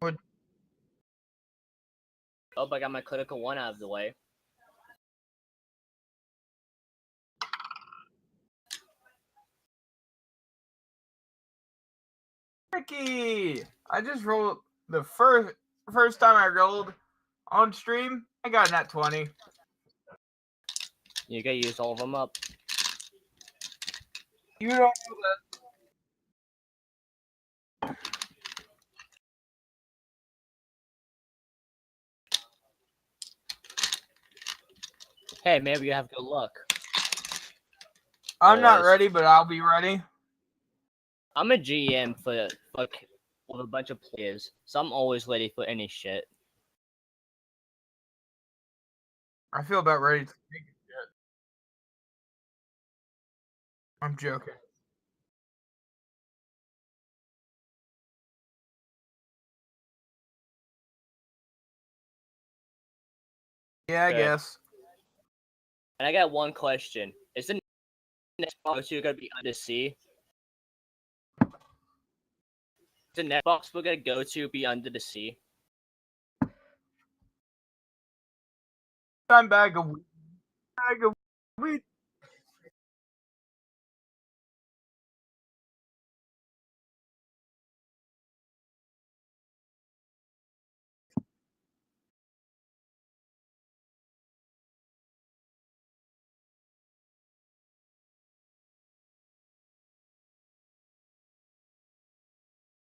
Would- Oh, I got my critical one out of the way. Ricky! I just rolled the first time I rolled on stream. I got nat 20. You gotta use all of them up. You don't know that. Hey, maybe you have good luck. I'm not Always. ready, but I'll be ready. I'm a GM for with a bunch of players, so I'm always ready for any shit. I feel about ready to take it yet. I'm joking. Yeah, I Okay. guess. And I got one question: is the next box you're gonna be under C? Is the next box we're gonna go to be under the sea? I'm bag of weed. Bag of weed.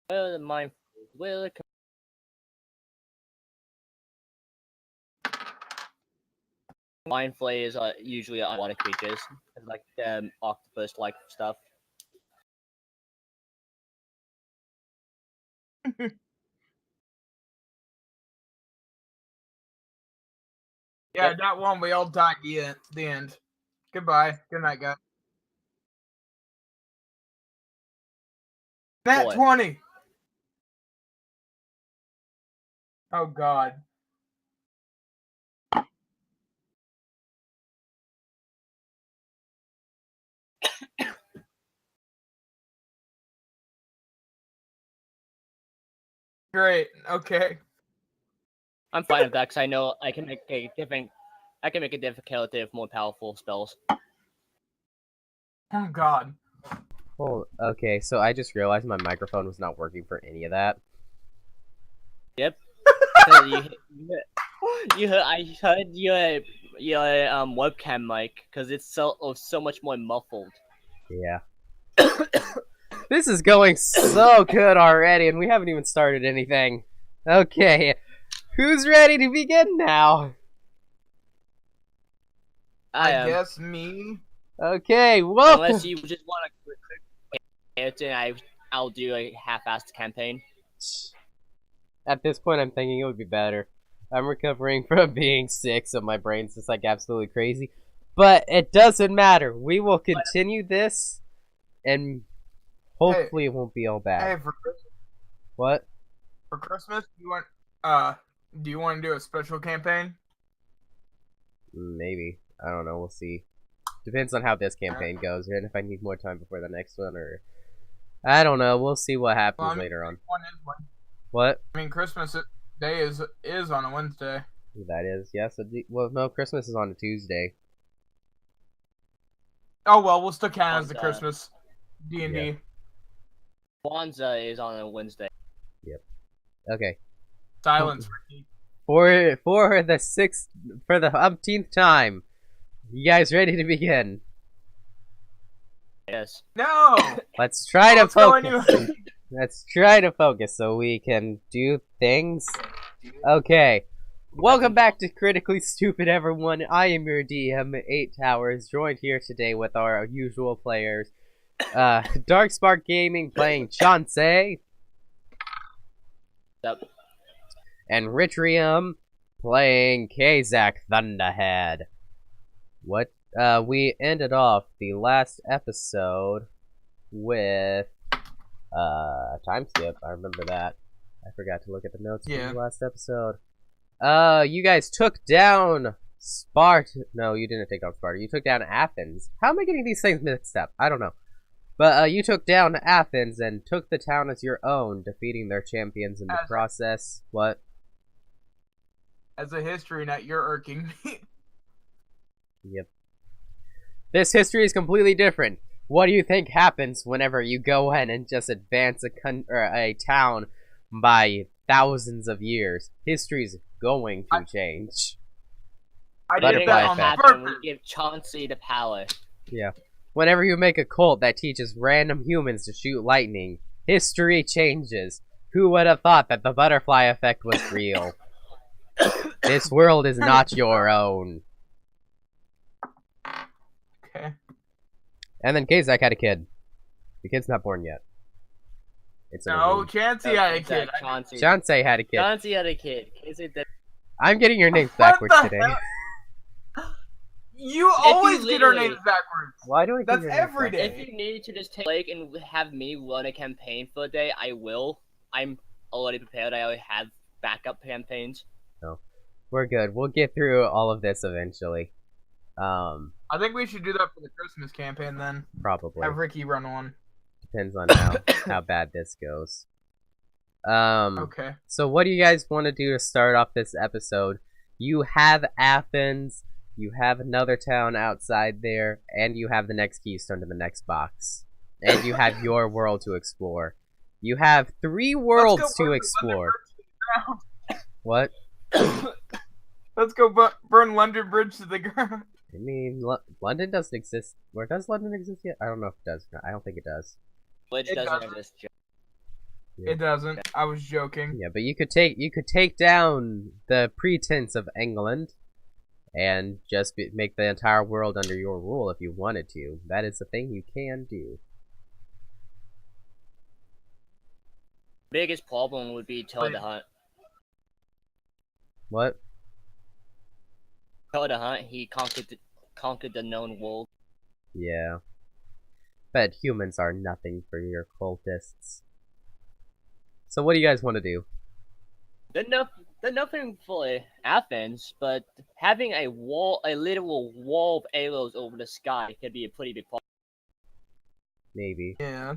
Where are the mine? Where are the mine flayers are usually underwater creatures, like octopus-like stuff. Yeah, Yep. that one we all died at the end. Goodbye. Good night, guys. Nat Boy. 20. Oh god. Great. Okay. I'm fine with that because I know I can make a different. I can make a difficulty of more powerful spells. Oh god. Oh, okay, so I just realized my microphone was not working for any of that. Yep. I heard your webcam mic because it's so much more muffled. Yeah. This is going so good already, and we haven't even started anything. Okay, who's ready to begin now? I I am. guess me. Okay, well, Unless you just want a quick character, I'll do a half-assed campaign. at this point, I'm thinking it would be better. I'm recovering from being sick, so my brain's just like absolutely crazy. But it doesn't matter. We will continue this, and hopefully it won't be all bad. Hey, for What? Christmas, do you want to do a special campaign? Maybe. I don't know. We'll see. Depends on how this campaign goes, and if I need more time before the next one, or I don't know. We'll see what happens later on. What? I mean, Christmas Day is on a Wednesday. That is, yes. Well, no, Christmas is on a Tuesday. Oh well, we'll still count as the Kwanzaa. Christmas D&D. Kwanzaa is on a Wednesday. Yep. Okay. Silence. For the umpteenth time, you guys ready to begin? Yes. No. Let's try to Let's go focus. anyway. Let's try to focus so we can do things. Okay. Welcome back to Critically Stupid, everyone. I am your DM, 8 Towers, joined here today with our usual players. Darkspark Gaming playing Chauncey. Yep. And Ritrium playing Kazak Thunderhead. What? We ended off the last episode with time skip. I remember that. I forgot to look at the notes from the last episode. You guys took down Sparta. No, you didn't take down Sparta. You took down Athens. How am I getting these things mixed up? I don't know. But you took down Athens and took the town as your own, defeating their champions in the As- process. What? As a history nut, you're irking me. Yep. This history is completely different. What do you think happens whenever you go in and just advance a town by thousands of years? History's going to change. I Butterfly did that That'll on effect. happen when purpose. we give Chauncey the power. Yeah. Whenever you make a cult that teaches random humans to shoot lightning, history changes. Who would have thought that the butterfly effect was real? This world is not your own. Okay. And then Kazak had a kid. The kid's not born yet. It's in a No, room. Chansey had a It's kid. Chauncey. Chauncey had a kid. Chauncey had a kid. Casey did- I'm getting your names What backwards the today. hell? You always get our literally- names backwards. Why do I? That's every day. If you need to just take Blake and have me run a campaign for a day, I will. I'm already prepared. I already have backup campaigns. We're good. We'll get through all of this eventually. I think we should do that for the Christmas campaign then. Probably Have Ricky run one. depends on how bad this goes. Okay. So what do you guys want to do to start off this episode? You have Athens, you have another town outside there, and you have the next keystone to the next box. And you have your world to explore. You have 3 worlds Let's go to burn explore. London Bridge to What? the ground. Let's go burn London Bridge to the ground. I mean, London doesn't exist. Where does London exist yet? I don't know if it does. I don't think it does. Which It doesn't doesn't. exist. It doesn't. I was joking. Yeah, but you could take down the pretense of England, and just make the entire world under your rule if you wanted to. That is the thing you can do. Biggest problem would be Toad the Hunt. What? Toad the Hunt, he conquered the known world. Yeah. But humans are nothing for your cultists. So what do you guys want to do? They're nothing for Athens, but having a literal wall of arrows over the sky could be a pretty big problem. Maybe. Yeah.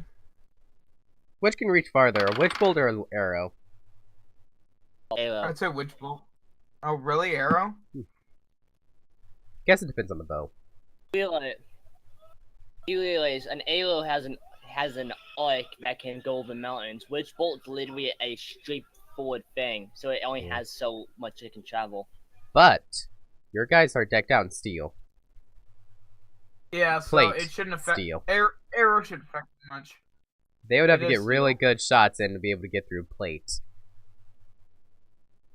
Which can reach farther, a witch bolt or an arrow? Arrow. I'd say witch bolt. Oh, really? Arrow? Guess it depends on the bow. You realize an arrow has an arc that can go over mountains, which bolt's literally a straightforward thing, so it only has so much it can travel. But your guys are decked out in steel. Yeah, so Plate it shouldn't affect. steel. Arrow shouldn't affect much. They would have It to get is really steel. good shots in to be able to get through plate.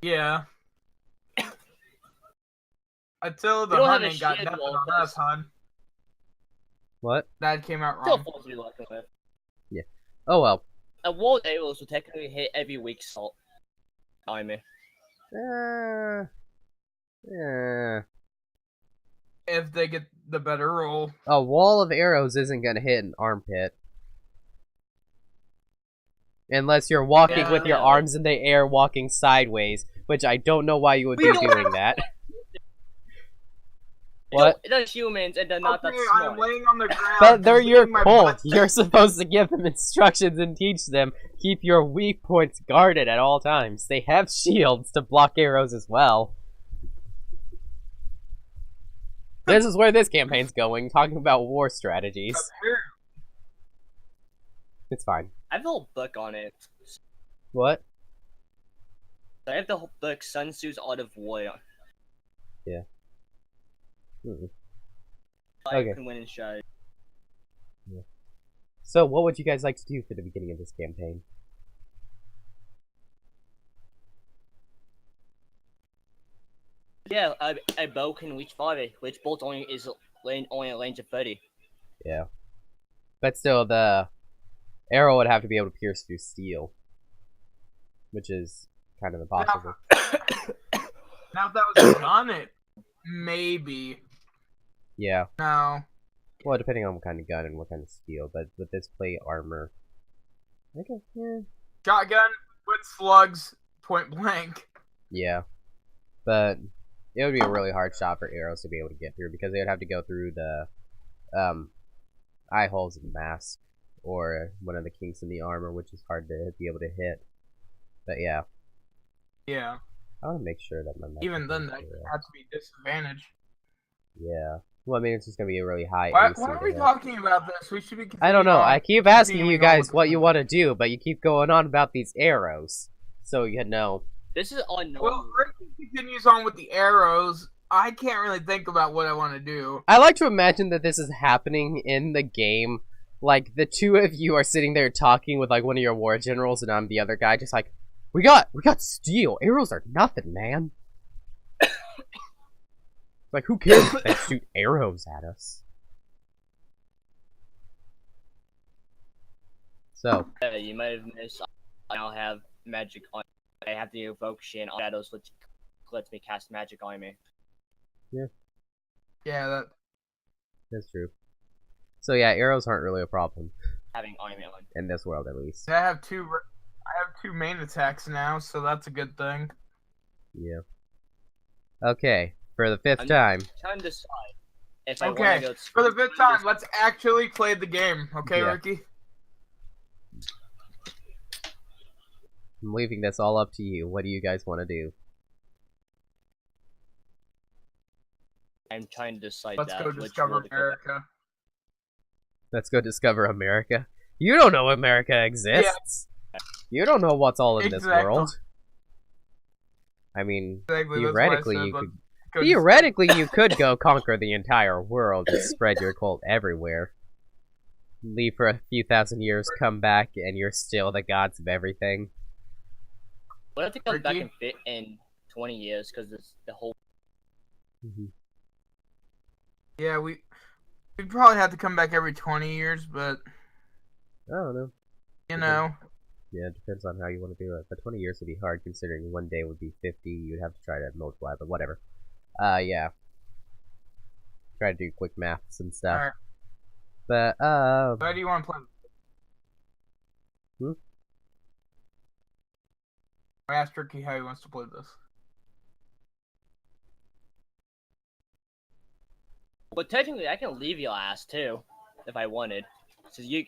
Yeah. Until the We don't have hun a ain't got shield nothing wall, on but- us, hun. What? That came out Still wrong. supposed to be working with. Oh well. A wall of arrows will technically hit every weak salt. I mean, If they get the better roll. A wall of arrows isn't gonna hit an armpit. Unless you're walking Yeah. with your arms in the air, walking sideways, which I don't know why you would We be don't doing that. What? They're humans and they're not Okay, that I'm smart. laying on the ground. But they're just your leaning my cult. butt- You're supposed to give them instructions and teach them. Keep your weak points guarded at all times. They have shields to block arrows as well. This is where this campaign's going, talking about war strategies. It's fine. I have a whole book on it. What? I have the whole book, Sun Tzu's Art of War. Mm-mm. I Okay. can win and show. So, what would you guys like to do for the beginning of this campaign? Yeah, a bow can reach farther, which bolt only is only a range of 30. Yeah. But still, the arrow would have to be able to pierce through steel. Which is kind of impossible. Now if that was a gun, it maybe. Yeah. No. Well, depending on what kind of gun and what kind of steel, but with this plate armor... Okay, yeah. Shotgun with slugs, point blank. Yeah. But it would be a really hard shot for arrows to be able to get through, because they would have to go through the eye holes of the mask. or one of the kinks in the armor, which is hard to be able to hit. But yeah, Yeah. I want to make sure that my Even magic then, is that correct. has to be disadvantage. Yeah. Well, I mean, it's just gonna be a really high Why AC are to we hit. talking about this? We should be. I don't know. I keep asking you continuing on guys with what the you plan. want to do, but you keep going on about these arrows. So you know. This is unknown. Well, Ricky continues on with the arrows. I can't really think about what I want to do. I like to imagine that this is happening in the game. Like, the two of you are sitting there talking with, like, one of your war generals, and I'm the other guy, just like, we got steel. Arrows are nothing, man. Like, who cares if they shoot arrows at us? So. You might have missed. I now have magic on. I have the evocation on shadows, which lets me cast magic on me. Yeah, That's true. So yeah, arrows aren't really a problem. Having army on. In this world, at least. I have two main attacks now, so that's a good thing. Yeah. Okay, for the 5th I'm time. trying to decide if I want Okay, to go for the 5th time, let's actually play the game. Okay, Yeah. Ricky? I'm leaving this all up to you. What do you guys want to do? I'm trying to decide Let's that. go which discover world to go back. America. Let's go discover America. You don't know America exists. You don't know what's all in this Exactly. world. I mean, Exactly, theoretically, that's you why I could. said, Theoretically, you could go conquer the entire world and spread your cult everywhere. Leave for a few thousand years, come back, and you're still the gods of everything. What if it comes back Ricky? and fit in 20 years? Because it's the whole. Yeah, we'd probably have to come back every 20 years, but I don't know. you know, Yeah, it depends on how you want to do it. But 20 years would be hard, considering one day would be 50. You'd have to try to multiply, but whatever. Yeah. Try to do quick maths and stuff. Alright. But, how do you want to play? Hmm? I asked Ricky how he wants to play this. But technically, I can leave your ass too, if I wanted. So Yep.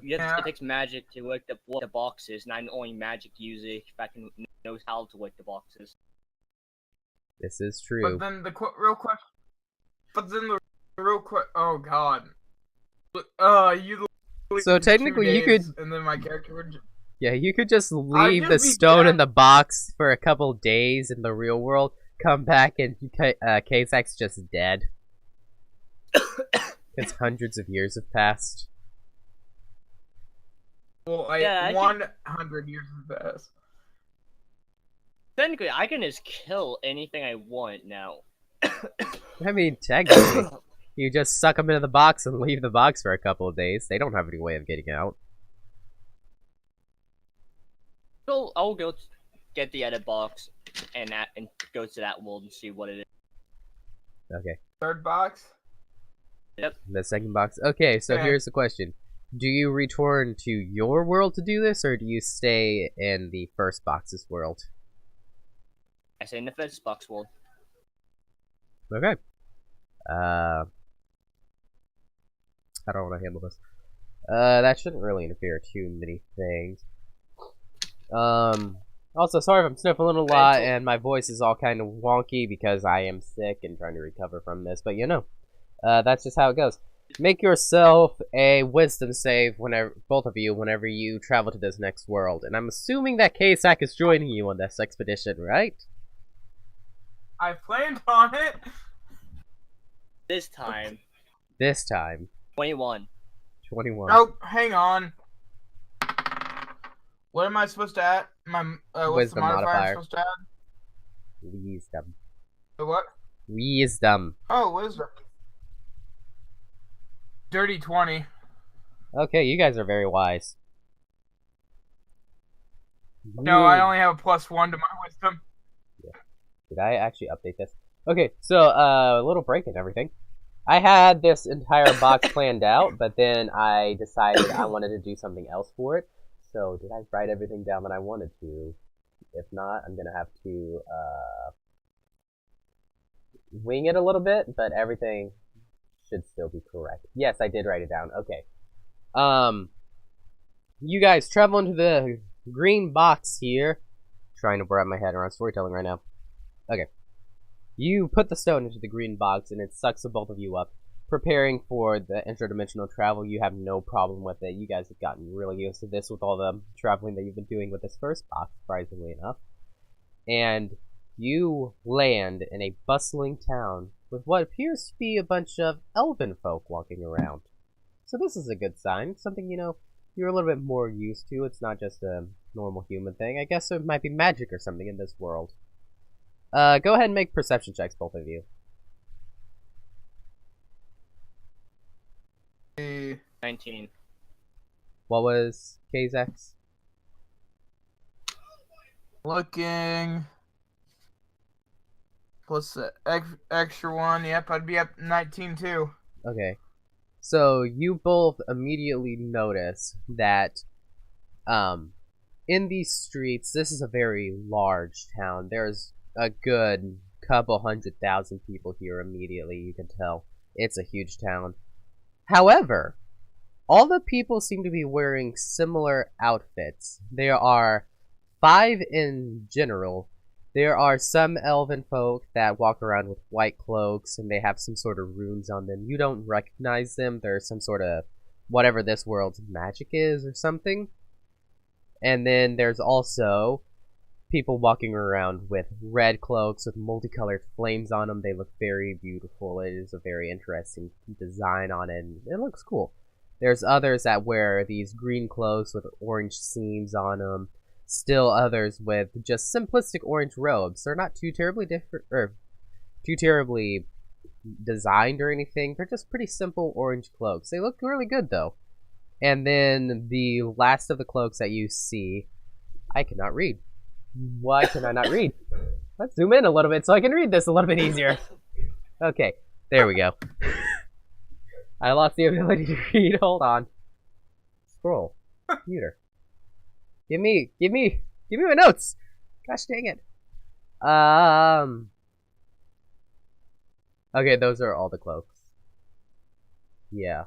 Yeah. it takes magic to work the boxes, and I'm only magic user if I can knows how to work the boxes. this is true. But then the real question. But then the real question. Oh God. You. So leave 2 technically you days, could- And then my character would. Yeah, you could just leave just the be stone dead. in the box for a couple days in the real world, come back, and Kazak's just dead. Because hundreds of years have passed. Well, Yeah, I can- 100 years has passed. Technically, I can just kill anything I want now. I mean, technically, you just suck them into the box and leave the box for a couple of days. They don't have any way of getting out. So I'll go get the edit box and go to that world and see what it is. Okay, 3rd box. the second box. Okay, so Yeah. here's the question. Do you return to your world to do this, or do you stay in the first box's world? I say in the first box world. Okay. How do I want to handle this? That shouldn't really interfere too many things. Also, sorry if I'm sniffling a lot and my voice is all kind of wonky because I am sick and trying to recover from this, but you know, that's just how it goes. Make yourself a wisdom save whenever, both of you, whenever you travel to this next world. And I'm assuming that Kazak is joining you on this expedition, right? I planned on it. This time, This time. 21. 21. Oh, hang on. What am I supposed to add? What's Wisdom the modifier I'm modifier. supposed to add? Wisdom. The what? Wisdom. Oh, wisdom. Dirty 20. Okay, you guys are very wise. No, I only have a +1 to my wisdom. Did I actually update this? Okay, so, a little break and everything. I had this entire box planned out, but then I decided I wanted to do something else for it. So, did I write everything down that I wanted to? If not, I'm gonna have to, wing it a little bit, but everything should still be correct. Yes, I did write it down. Okay. you guys travel into the green box here. Trying to wrap my head around storytelling right now. Okay. You put the stone into the green box and it sucks the both of you up. Preparing for the interdimensional travel, you have no problem with it. You guys have gotten really used to this with all the traveling that you've been doing with this first box, surprisingly enough. And you land in a bustling town with what appears to be a bunch of elven folk walking around. So this is a good sign. Something, you know, you're a little bit more used to. It's not just a normal human thing. I guess there might be magic or something in this world. Go ahead and make perception checks, both of you. 19. What was Kazak's? Looking. Plus the extra one. Yep, I'd be up 19 too. Okay. So you both immediately notice that, in these streets, this is a very large town. There's a good couple 100,000 people here immediately, you can tell. It's a huge town. However, all the people seem to be wearing similar outfits. There are 5 in general. There are some elven folk that walk around with white cloaks, and they have some sort of runes on them. You don't recognize them. There's some sort of whatever this world's magic is or something. And then there's also people walking around with red cloaks with multicolored flames on them. They look very beautiful. It is a very interesting design on it, and it looks cool. There's others that wear these green cloaks with orange seams on them. Still others with just simplistic orange robes. They're not too terribly different, or too terribly designed or anything. They're just pretty simple orange cloaks. They look really good, though. And then the last of the cloaks that you see, I cannot read. Why can I not read? Let's zoom in a little bit so I can read this a little bit easier. Okay, there we go. I lost the ability to read. Hold on. Scroll. Computer. Give me my notes. Gosh dang it. Okay, those are all the cloaks. Yeah.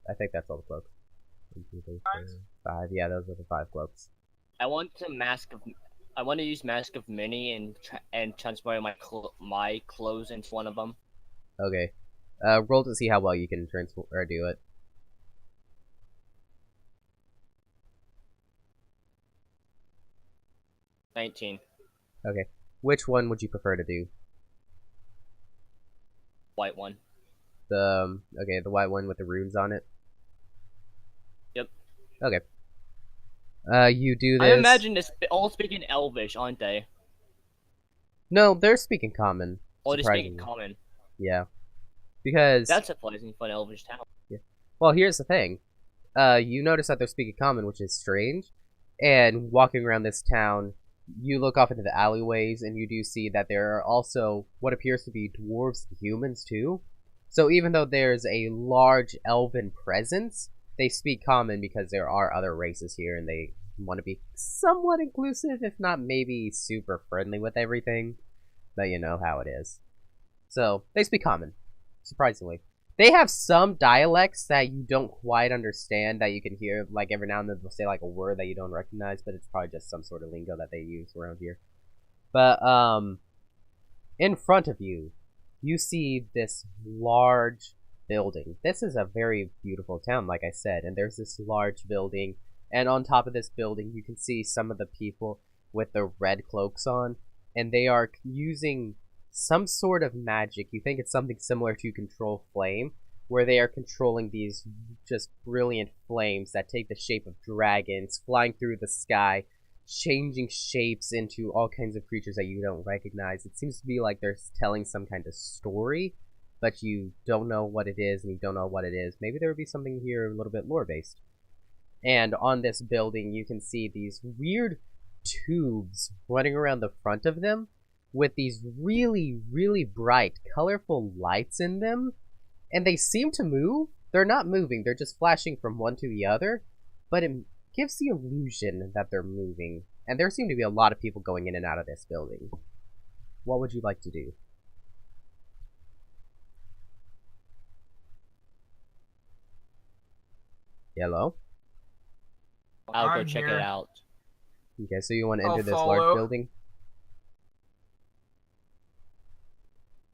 I think that's all the cloaks. 1, 2, 3, 4, 5. Yeah, those are the 5 cloaks. I want to use Mask of Mini and transform my clothes into one of them. Okay. Roll to see how well you can transform or do it. 19. Okay. Which one would you prefer to do? White one. The white one with the runes on it? Yep. Okay. You do this. I imagine this all speaking Elvish, aren't they? No, they're speaking common. Or they're speaking surprisingly. common. Yeah. Because That's surprising for an Elvish town. yeah. Well, here's the thing. You notice that they're speaking common, which is strange. And walking around this town, you look off into the alleyways, and you do see that there are also what appears to be dwarves and humans, too. So even though there's a large elven presence, they speak common because there are other races here, and they want to be somewhat inclusive, if not maybe super friendly with everything. But you know how it is. So, they speak common, surprisingly. They have some dialects that you don't quite understand, that you can hear, like, every now and then they'll say, like, a word that you don't recognize, but it's probably just some sort of lingo that they use around here. But, in front of you, you see this large building. This is a very beautiful town, like I said, and there's this large building, and on top of this building, you can see some of the people with the red cloaks on, and they are using some sort of magic. You think it's something similar to Control Flame, where they are controlling these just brilliant flames that take the shape of dragons, flying through the sky, changing shapes into all kinds of creatures that you don't recognize. It seems to be like they're telling some kind of story, but you don't know what it is, and you don't know what it is. Maybe there would be something here a little bit lore-based. And on this building, you can see these weird tubes running around the front of them, with these really, really bright, colorful lights in them, and they seem to move. They're not moving, they're just flashing from one to the other, but it gives the illusion that they're moving, and there seem to be a lot of people going in and out of this building. What would you like to do? Hello? I'll go I'm check here. it out. Okay, so you want to I'll enter this follow. large building?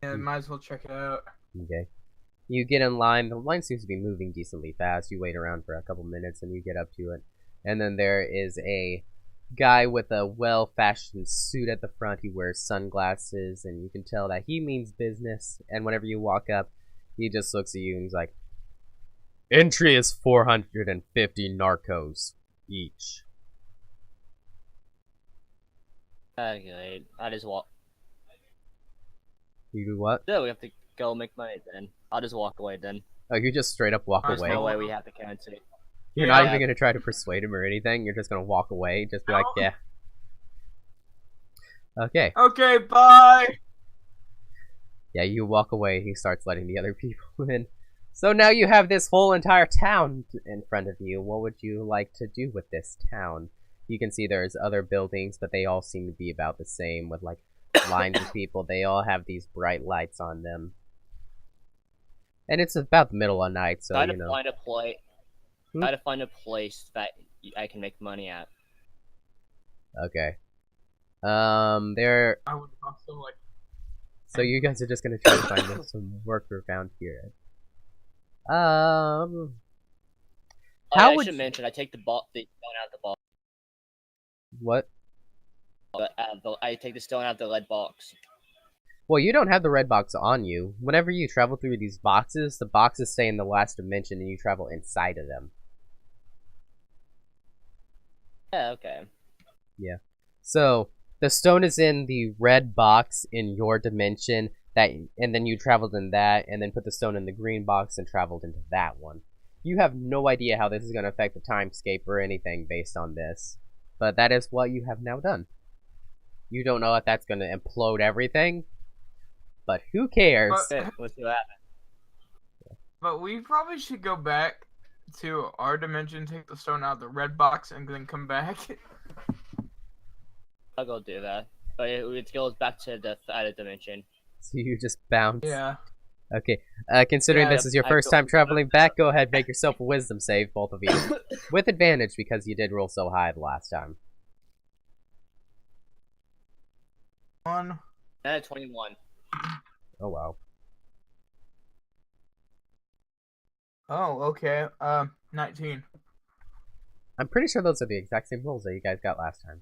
Yeah, might as well check it out. Okay. You get in line. The line seems to be moving decently fast. You wait around for a couple minutes and you get up to it. And then there is a guy with a well-fashioned suit at the front. He wears sunglasses and you can tell that he means business. And whenever you walk up, he just looks at you and he's like, "Entry is 450 narcos each." Okay, I just walk. You do what? So we have to go make money then. I'll just walk away then. Oh, you just straight up walk Nice away. No Well, way we have the currency. You're not Yeah. even gonna try to persuade him or anything. You're just gonna walk away. Just be like, No. yeah. Okay. Okay, bye. Yeah, you walk away. He starts letting the other people in. So now you have this whole entire town in front of you. What would you like to do with this town? You can see there's other buildings, but they all seem to be about the same with like lines of people. They all have these bright lights on them. And it's about the middle of night, so Try you to know. find a place. Hmm? Try to find a place that I can make money at. Okay. There. I would also like. So you guys are just gonna try to find some work around here. Oh, How yeah, would I should mention I take the stone out of the box. what? I take the stone out of the lead box. Well, you don't have the red box on you. Whenever you travel through these boxes, the boxes stay in the last dimension and you travel inside of them. Yeah, okay. So, the stone is in the red box in your dimension, and then you traveled in that, and then put the stone in the green box and traveled into that one. You have no idea how this is going to affect the timescape or anything based on this, but that is what you have now done. You don't know if that's going to implode everything, but who cares? Okay, let's do that. But we probably should go back to our dimension, take the stone out of the red box, and then come back. I'll go do that. But it goes back to the other dimension. So you just bounce. Yeah. Okay. Considering Yeah, this is your I first go- time traveling back, go ahead, make yourself a wisdom save, both of you. With advantage, because you did roll so high the last time. 1. 21. Oh, wow. Oh, okay. 19. I'm pretty sure those are the exact same rolls that you guys got last time.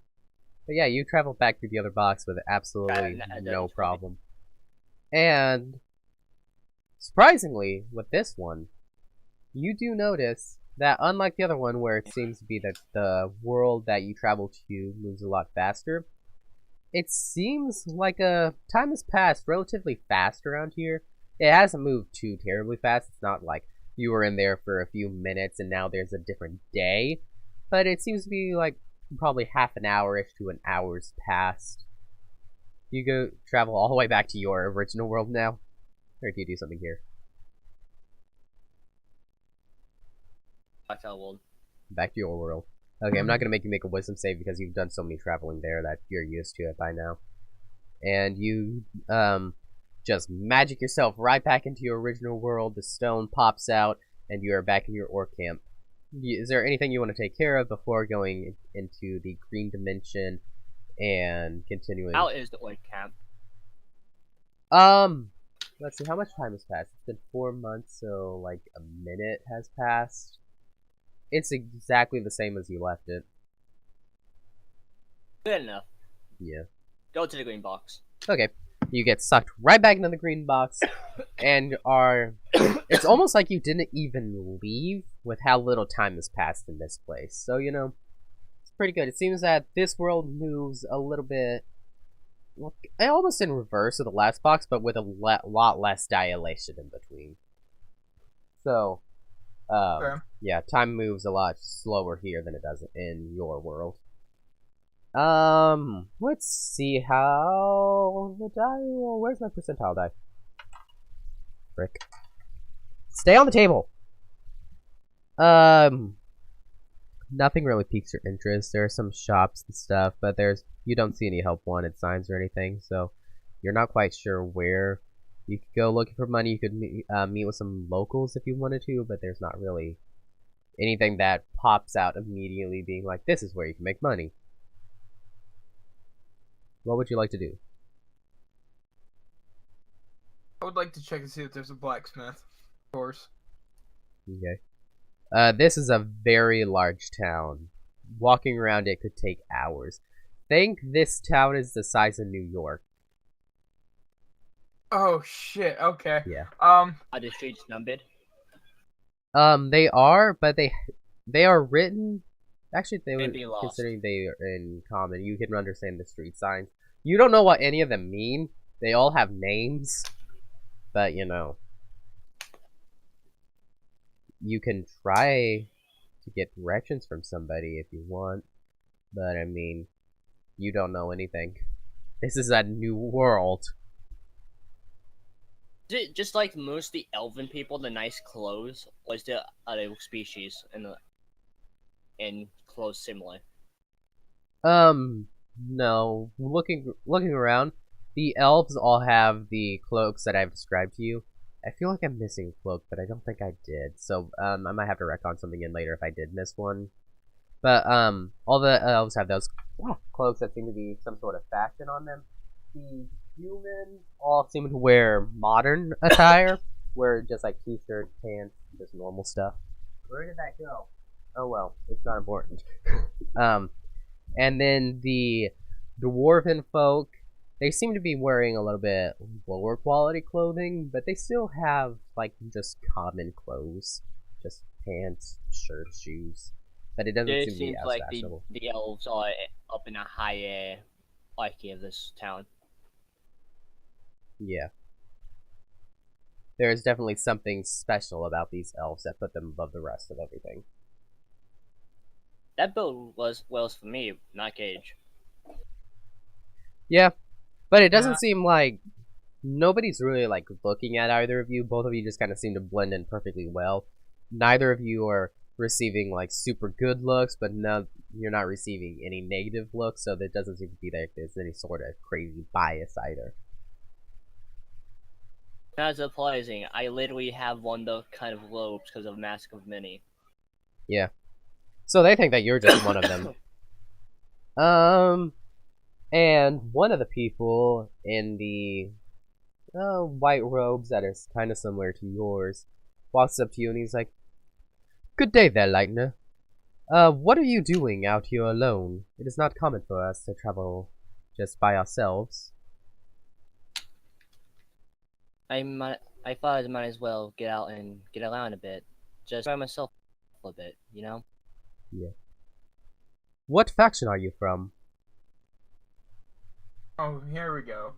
But yeah, you traveled back through the other box with absolutely no problem. And surprisingly, with this one, you do notice that unlike the other one where it seems to be that the world that you travel to moves a lot faster, it seems like time has passed relatively fast around here. It hasn't moved too terribly fast. It's not like you were in there for a few minutes and now there's a different day. But it seems to be like probably half an hour-ish to an hour's past. You go travel all the way back to your original world now? Or do you do something here? Back to our world. Back to your world. Okay, I'm not gonna make you make a wisdom save because you've done so many traveling there that you're used to it by now. And you, just magic yourself right back into your original world. The stone pops out, and you are back in your orc camp. Is there anything you want to take care of before going into the green dimension and continuing? How is the orc camp? Let's see, how much time has passed? It's been 4 months, so like a minute has passed. It's exactly the same as you left it. Good enough. Yeah. Go to the green box. Okay. You get sucked right back into the green box, and are... It's almost like you didn't even leave with how little time has passed in this place. So, you know, it's pretty good. It seems that this world moves a little bit... almost in reverse of the last box, but with a lot less dilation in between. So, Okay. yeah, time moves a lot slower here than it does in your world. Let's see how the die roll. Where's my percentile die? Frick. Stay on the table! Nothing really piques your interest. There are some shops and stuff, but you don't see any help wanted signs or anything, so you're not quite sure where. You could go looking for money. You could meet with some locals if you wanted to, but there's not really anything that pops out immediately being like, this is where you can make money. What would you like to do? I would like to check and see if there's a blacksmith. Of course. Okay. This is a very large town. Walking around it could take hours. Think this town is the size of New York. Oh shit. Okay. Yeah. Are the streets numbered? They are, but they are written. Actually, they would, Maybe lost. considering they are in common, you can understand the street signs. You don't know what any of them mean. They all have names, but you know, you can try to get directions from somebody if you want. But I mean, you don't know anything. This is a new world. Is it just like most of the elven people, the nice clothes, or is there other species in clothes similar? No. Looking around, the elves all have the cloaks that I've described to you. I feel like I'm missing a cloak, but I don't think I did. So, I might have to recon something in later if I did miss one. But, all the elves have those cloaks that seem to be some sort of fashion on them. The humans all seem to wear modern attire, wear just like t-shirts, pants, just normal stuff. Where did that go? Oh well, it's not important. And then the dwarven folk, they seem to be wearing a little bit lower quality clothing, but they still have like just common clothes, just pants, shirts, shoes. But it doesn't It seem to be seems as like fashionable. the elves are up in a higher hierarchy of this town. Yeah. There is definitely something special about these elves that put them above the rest of everything. That build was for me, not Gage. Yeah, but it doesn't Yeah. seem like nobody's really like looking at either of you. Both of you just kind of seem to blend in perfectly well. Neither of you are receiving like super good looks, but no, you're not receiving any negative looks, so there doesn't seem to be like there's any sort of crazy bias either. Not surprising. I literally have one of the kind of robes because of Mask of Many. Yeah. So they think that you're just one of them. And one of the people in the white robes that is kind of similar to yours walks up to you and he's like, "Good day there, Lightner. What are you doing out here alone? It is not common for us to travel just by ourselves." I thought I might as well get out and get around a bit, just by myself a bit, you know. Yeah. What faction are you from? Oh, here we go.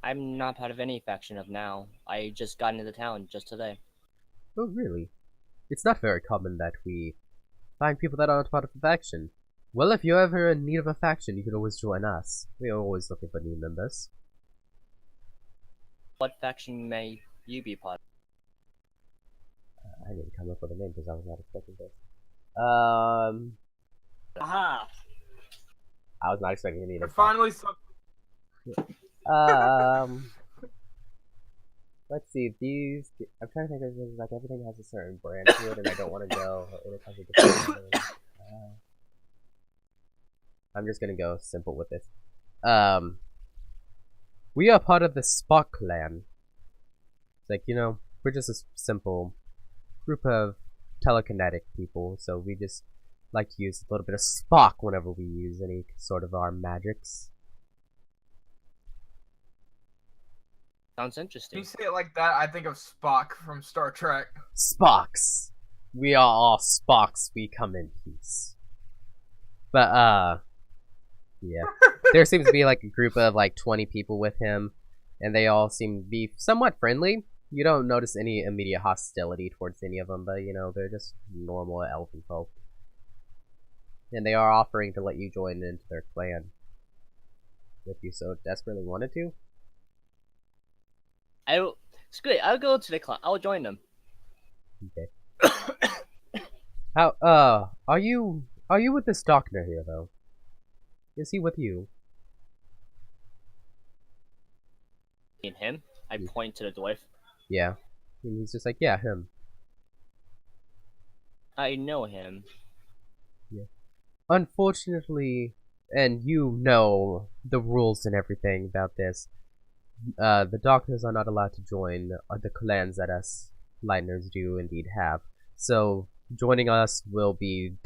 I'm not part of any faction of now. I just got into the town just today. Oh, really? It's not very common that we find people that aren't part of a faction. Well, if you're ever in need of a faction, you can always join us. We are always looking for new members. What faction may you be part I need to come up with a name because I was not expecting this. of? Aha! I was not expecting any I of finally saw. Let's see, these, I'm trying to think of this, like, everything has a certain brand to it, and I don't want to go, it has a different I'm just gonna go simple with this. We are part of the Spock clan. It's like, you know, we're just a simple group of telekinetic people, so we just like to use a little bit of Spock whenever we use any sort of our magics. Sounds When interesting. you say it like that, I think of Spock from Star Trek. Spocks! We are all Spocks, we come in peace. But, yeah. There seems to be like a group of like 20 people with him, and they all seem to be somewhat friendly. You don't notice any immediate hostility towards any of them, but you know, they're just normal elfin folk. And they are offering to let you join into their clan. If you so desperately wanted to. It's good. I'll go to the clan. I'll join them. Okay. How, are you with this doctor here, though? Is he with you? In him, I point to the dwarf. Yeah. And he's just like, yeah, him. I know him. Unfortunately, and you know the rules and everything about this, the doctors are not allowed to join the clans that us Lightners do indeed have. So, joining us will be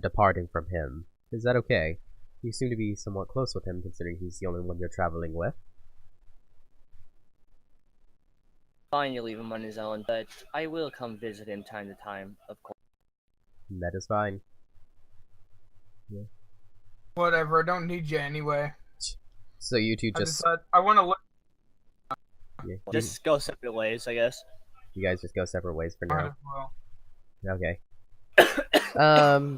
departing from him. Is that okay? You seem to be somewhat close with him, considering he's the only one you're traveling with. Fine, you leave him on his own, but I will come visit him time to time, of course. That is fine. Whatever, I don't need you anyway. So you two I just, decided I want to look. yeah, Just go separate ways, I guess. you guys just go separate ways for Might now. as well. Okay.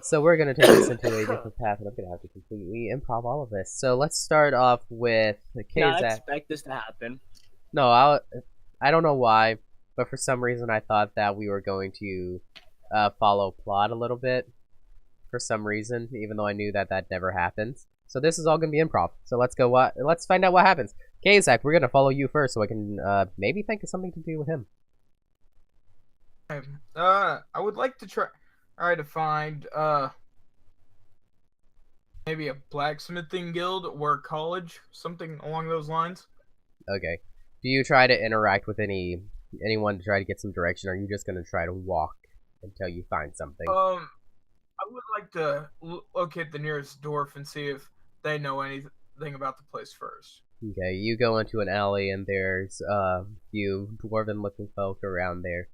So we're gonna take this into a different path, and I'm gonna have to completely improv all of this. So let's start off with Did not Kazak. expect this to happen. No, I don't know why, but for some reason I thought that we were going to follow plot a little bit. For some reason, even though I knew that that never happens. So this is all gonna be improv. So let's go. Let's find out what happens. Kazak, we're gonna follow you first, so I can maybe think of something to do with him. I would like to try to find maybe a blacksmithing guild or college, something along those lines. Okay. Do you try to interact with anyone to try to get some direction, or are you just gonna try to walk until you find something? I would like to locate the nearest dwarf and see if they know anything about the place first. Okay, you go into an alley and there's a few dwarven-looking folk around there,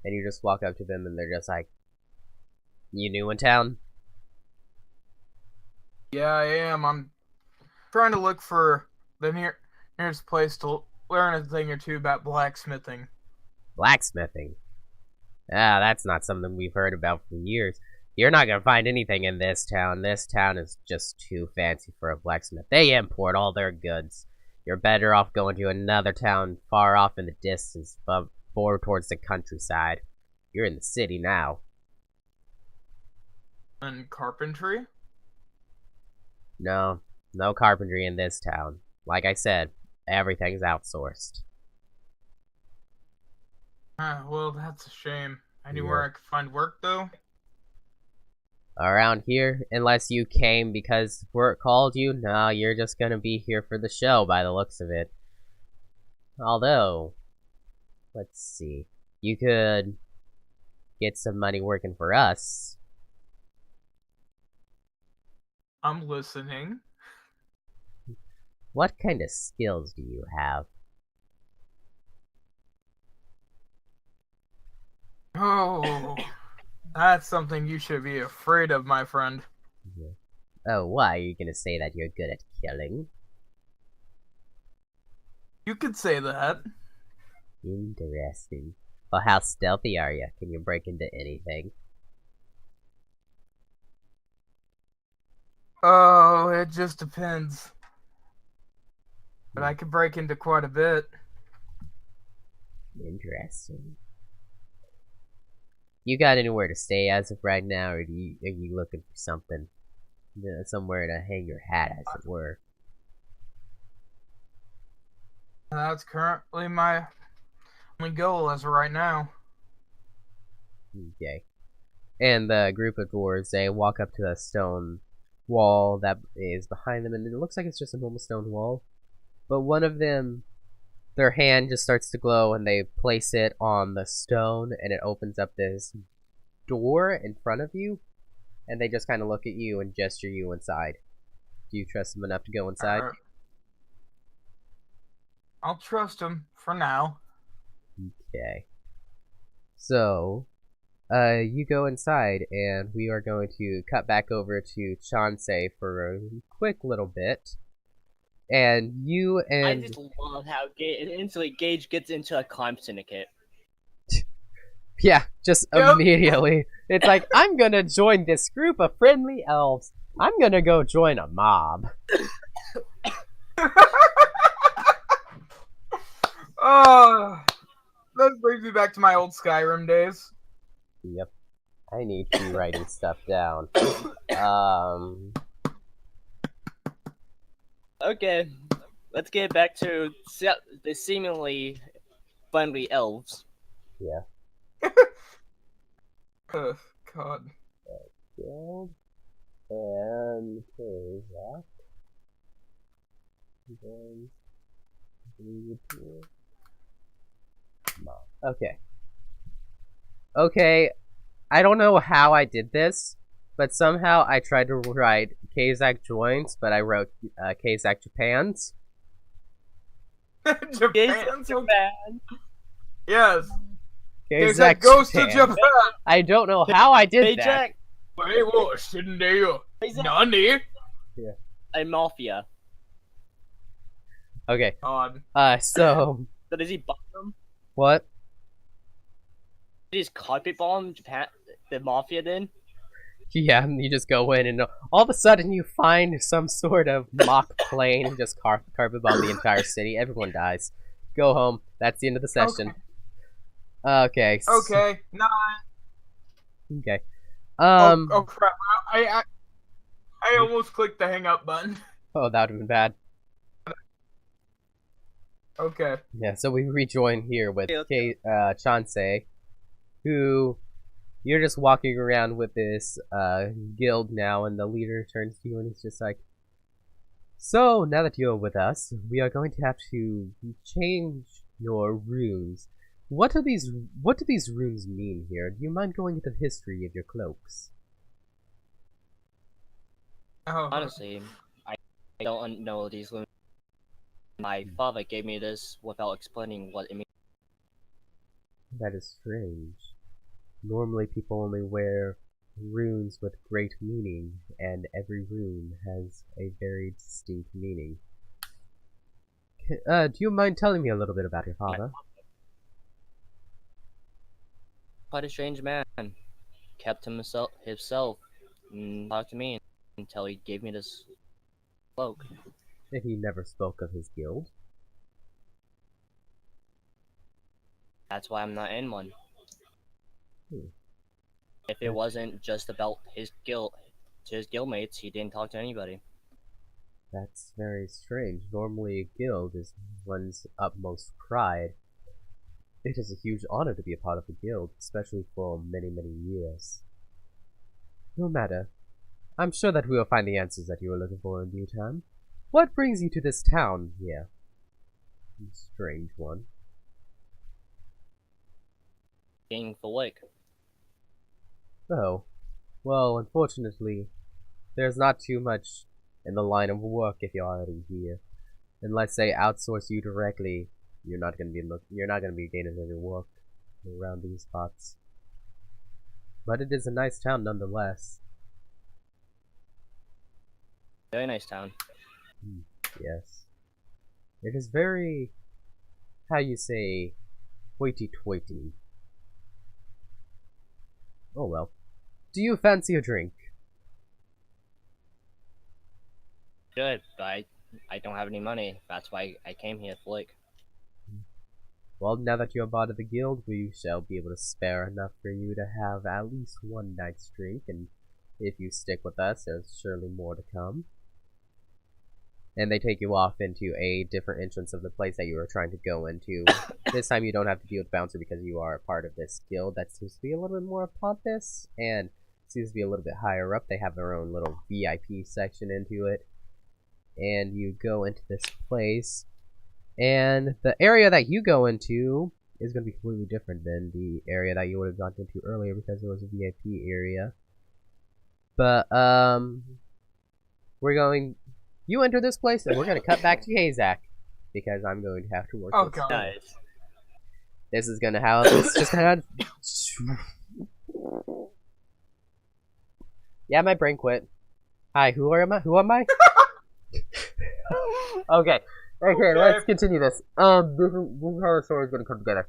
and you just walk up to them and they're just like, "You new in town?" Yeah, I am. I'm trying to look for the nearest place to learn a thing or two about blacksmithing. Blacksmithing? Ah, that's not something we've heard about for years. You're not gonna find anything in this town. This town is just too fancy for a blacksmith. They import all their goods. You're better off going to another town far off in the distance, forward towards the countryside. You're in the city now. And carpentry? No, no carpentry in this town. Like I said, everything's outsourced. Well, that's a shame. Anywhere I could find work, though? Around here, unless you came because work called you, no, you're just gonna be here for the show by the looks of it. Although, let's see, you could get some money working for us. I'm listening. What kind of skills do you have? Oh, that's something you should be afraid of, my friend. Oh, why are you gonna say that you're good at killing? You could say that. Interesting. Well, how stealthy are you? Can you break into anything? Oh, it just depends. But I could break into quite a bit. Interesting. You got anywhere to stay as of right now, or are you looking for something? Somewhere to hang your hat, as it were. That's currently my only goal as of right now. Okay. And the group of dwarves, they walk up to a stone wall that is behind them, and it looks like it's just a normal stone wall. But one of them, their hand just starts to glow, and they place it on the stone, and it opens up this door in front of you, and they just kind of look at you and gesture you inside. Do you trust them enough to go inside? I'll trust him for now. Okay. So, you go inside, and we are going to cut back over to Chansey for a quick little bit. And you and... I just love how instantly Gage gets into a crime syndicate. Yeah, just immediately. It's like, I'm gonna join this group of friendly elves. I'm gonna go join a mob. Oh, that brings me back to my old Skyrim days. Yep. I need to be writing stuff down. Okay, let's get back to the seemingly friendly elves. Yeah. God. Guild. And Kazak. Then okay. Okay, I don't know how I did this, but somehow I tried to write Kazak joins, but I wrote Kazak Japans. Japan's okay. Japan. Yes. Kazak Kazak goes to Japan. Japan. I don't know how I did Hey that. Jack. Wait, what? Shouldn't they? Kazak. Nani? A mafia. Okay. God. So So does he bomb them? what? Did he just carpet bomb Japan? The mafia then? Yeah, you just go in and all of a sudden you find some sort of mock plane and just carpet bomb the entire city. Everyone dies. Go home. That's the end of the session. Okay. Okay. Nah. Okay. Oh crap! I almost clicked the hang up button. Oh, that would have been bad. Okay. Yeah, so we rejoin here with Chansei, who you're just walking around with this guild now, and the leader turns to you and he's just like, "So now that you're with us, we are going to have to change your runes. What do these runes mean here? Do you mind going into the history of your cloaks?" Oh. Honestly, I don't know these runes. My father gave me this without explaining what it means. That is strange. Normally people only wear runes with great meaning, and every rune has a very distinct meaning. Do you mind telling me a little bit about your father? Quite a strange man. Kept himself and talked to me until he gave me this cloak. And he never spoke of his guild? That's why I'm not in one. Hmm. If it wasn't just about his guildmates, he didn't talk to anybody. That's very strange. Normally a guild is one's utmost pride. It is a huge honor to be a part of a guild, especially for many, many years. No matter. I'm sure that we will find the answers that you are looking for in due time. What brings you to this town here? Strange one. Being for Wick. Oh. Well, unfortunately, there's not too much in the line of work if you're already here. Unless they outsource you directly, you're not gonna be gaining any work around these parts. But it is a nice town nonetheless. Very nice town. Yes. It is very, how you say, hoity-toity. Oh well. Do you fancy a drink? Good, but I don't have any money. That's why I came here for Wick. Well, now that you are part of the guild, we shall be able to spare enough for you to have at least one night's drink, and if you stick with us, there's surely more to come. And they take you off into a different entrance of the place that you were trying to go into. This time you don't have to deal with Bouncer because you are a part of this guild that seems to be a little bit more pompous, and seems to be a little bit higher up. They have their own little VIP section into it. And you go into this place, and the area that you go into is going to be completely different than the area that you would have gone into earlier because it was a VIP area. But, you enter this place, and we're going to cut back to Kazak, because I'm going to have to work this. God. Nice. This is going to have, it's just going to... Yeah, my brain quit. Hi, who am I? Okay, let's continue this. This is how the story's gonna come together.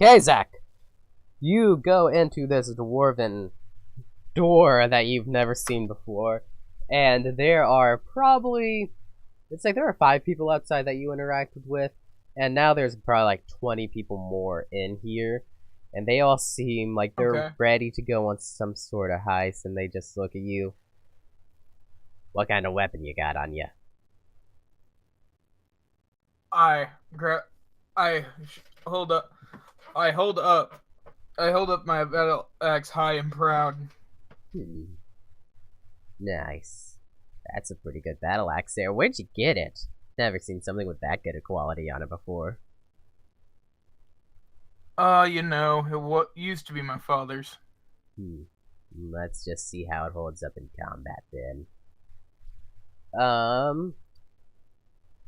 Kazak, you go into this dwarven door that you've never seen before, and there are probably, it's like there are 5 people outside that you interacted with, and now there's probably like 20 people more in here, and they all seem like they're ready to go on some sort of heist, and they just look at you. What kind of weapon you got on you? I grab I hold up. I hold up. I hold up my battle axe high and proud. Hmm. Nice. That's a pretty good battle axe there. Where'd you get it? Never seen something with that good a quality on it before. You know, what used to be my father's. Let's just see how it holds up in combat then.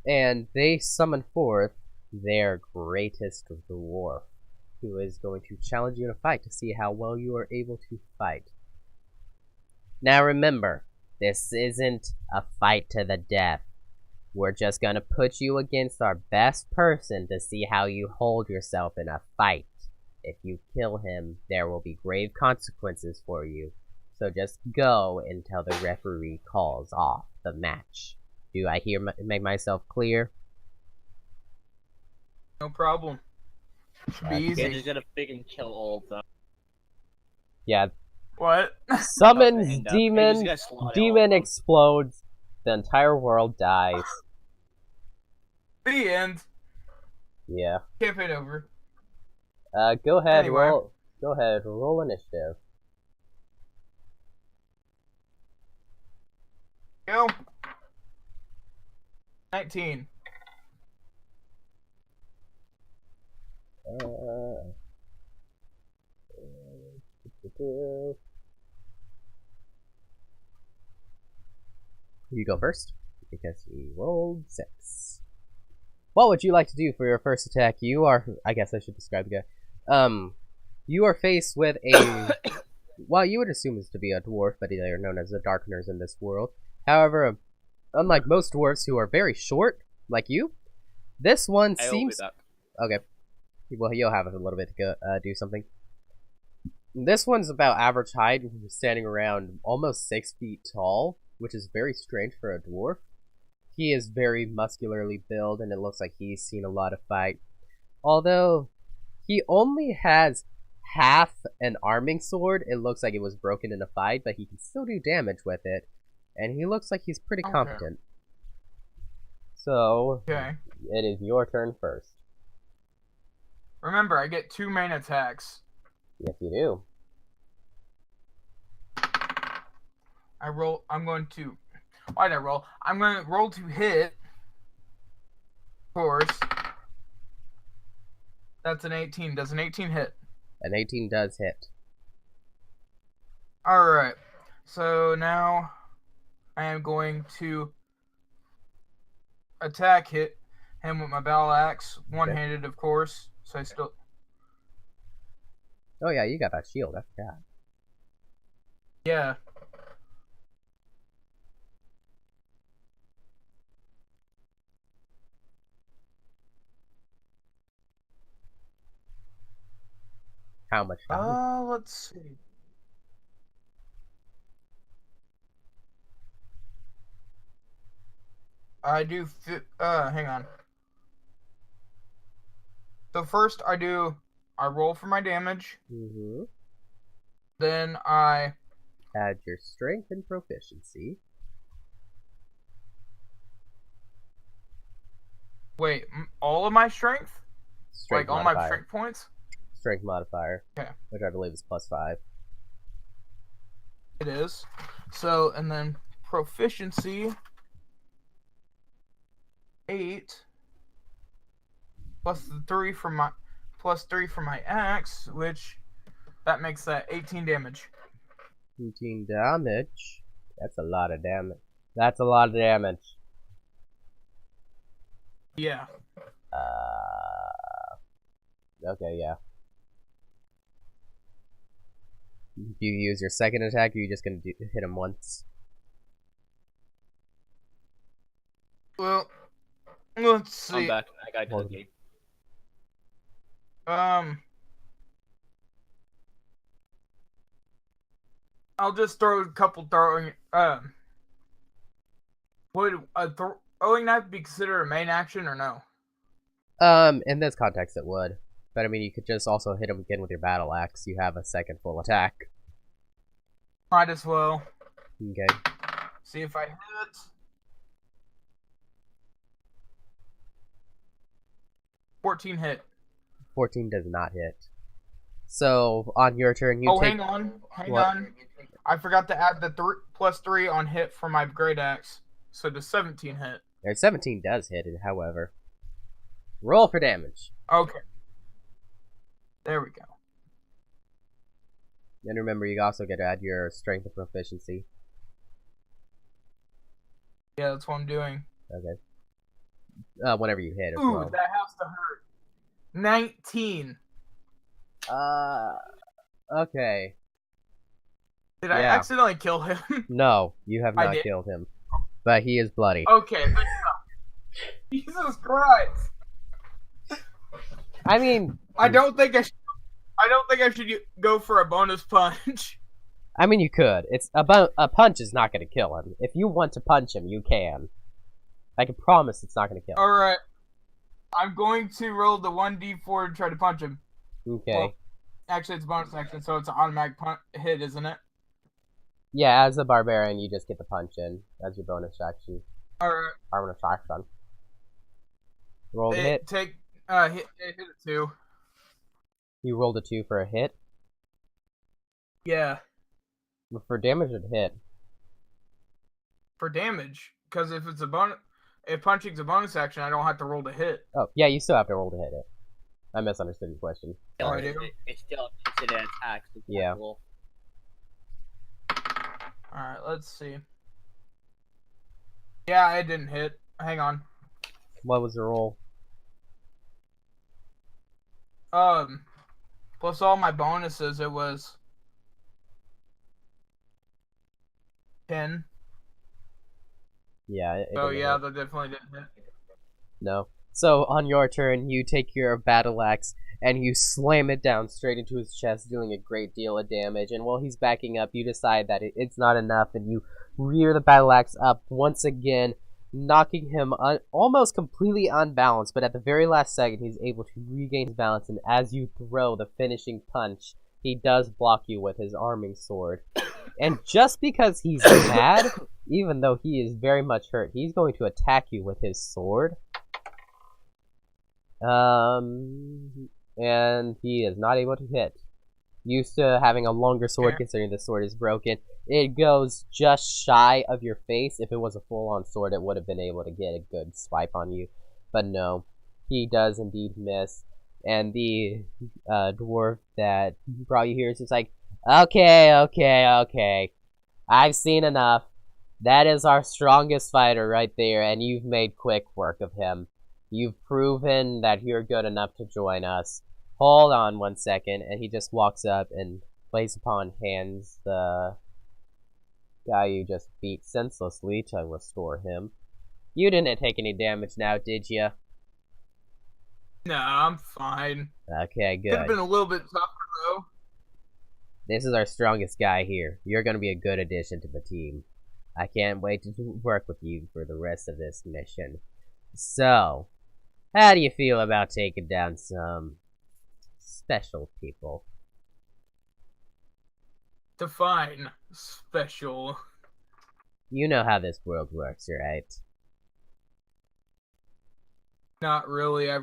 And they summon forth their greatest dwarf, who is going to challenge you in a fight to see how well you are able to fight. Now remember, this isn't a fight to the death. We're just gonna put you against our best person to see how you hold yourself in a fight. If you kill him, there will be grave consequences for you. So just go until the referee calls off the match. Do I make myself clear? No problem. Should be You easy. just gotta freaking kill all of them. Yeah. What? Summons And, demon. you just gotta slaughter all Demon of them. explodes. The entire world dies. The end. Yeah. Campaign over. Go ahead. Anyway. Go ahead. Roll initiative. Go. 19. You go first, because you rolled 6. What would you like to do for your first attack? You are... I guess I should describe the guy. You are faced with a... well, you would assume is to be a dwarf, but they are known as the Darkeners in this world. However, unlike most dwarves who are very short, like you, this one seems... Okay. Well, you'll have a little bit to go, do something. This one's about average height, standing around almost 6 feet tall, which is very strange for a dwarf. He is very muscularly built, and it looks like he's seen a lot of fight. Although, he only has half an arming sword. It looks like it was broken in a fight, but he can still do damage with it. And he looks like he's pretty competent. So, it is your turn first. Remember, I get 2 main attacks. Yes, you do. I'm going to... Why did I roll? I'm going to roll to hit. Of course. That's an 18. Does an 18 hit? An 18 does hit. Alright. So now I am going to attack him with my battle axe. One-handed, of course. So I still... Oh yeah, you got that shield. I forgot. Yeah. How much damage? Let's see. I do... hang on. So first I roll for my damage. Mm-hmm. Then I... add your strength and proficiency. Wait, all of my strength? Strength all modifier. my strength points? Strength modifier. Okay. Which I believe is +5. It is. So, and then proficiency 8 plus the 3 from my axe, which that makes that 18 damage. 18 damage. That's a lot of damage. That's a lot of damage. Yeah. Okay, yeah. Do you use your second attack, or are you just gonna hit him once? Well, let's see. I'm back. I got to the gate. I'll just throw a couple throwing. Would a throwing knife be considered a main action or no? In this context, it would. But I mean, you could just also hit him again with your battle axe. You have a second full attack. Might as well. Okay. See if I hit. 14 hit. 14 does not hit. So, on your turn, you take... hang on. Hang What? on. I forgot to add the +3 on hit for my great axe. So the 17 hit. 17 does hit it, however. Roll for damage. Okay. There we go. And remember, you also get to add your strength and proficiency. Yeah, that's what I'm doing. Okay. Whenever you hit as Ooh, well. that has to hurt. 19. Okay. Did I Yeah. accidentally kill him? No, you have I not did. killed him. But he is bloody. Okay. Thank God. Jesus Christ. I mean, I don't think I should go for a bonus punch. you could. It's a punch is not going to kill him. If you want to punch him, you can. I can promise it's not going to kill him. Alright. I'm going to roll the 1d4 to try to punch him. Okay. Well, actually, it's a bonus action, so it's an automatic hit, isn't it? Yeah, as a barbarian, you just get the punch in as your bonus action. Alright. Bonus action. Roll the hit. Hit it 2. You rolled a 2 for a hit. Yeah. For damage or hit? For damage. Because if it's a bonus... If punching's a bonus action, I don't have to roll to hit. Oh, yeah, you still have to roll to hit it. I misunderstood your question. Oh, I do? It's still considered attacks. Yeah. Alright, let's see. Yeah, it didn't hit. Hang on. What was the roll? Plus all my bonuses, it was 10. Yeah. So didn't yeah, hit. that definitely didn't hit. No. So on your turn, you take your battle axe and you slam it down straight into his chest, doing a great deal of damage. And while he's backing up, you decide that it's not enough, and you rear the battle axe up once again, knocking him almost completely unbalanced. But at the very last second, he's able to regain his balance, and as you throw the finishing punch, he does block you with his arming sword. And just because he's mad, even though he is very much hurt, he's going to attack you with his sword. And he is not able to hit. Used to having a longer sword, considering the sword is broken. It goes just shy of your face. If it was a full-on sword, it would have been able to get a good swipe on you. But no, he does indeed miss. And the dwarf that brought you here is just like, Okay. I've seen enough. That is our strongest fighter right there, and you've made quick work of him. You've proven that you're good enough to join us. Hold on 1 second, and he just walks up and lays upon hands the guy you just beat senselessly to restore him. You didn't take any damage now, did you? Nah, I'm fine. Okay, Could have good. been a little bit tougher though. This is our strongest guy here. You're going to be a good addition to the team. I can't wait to work with you for the rest of this mission. So, how do you feel about taking down some special people? Define special. You know how this world works, right? Not really. I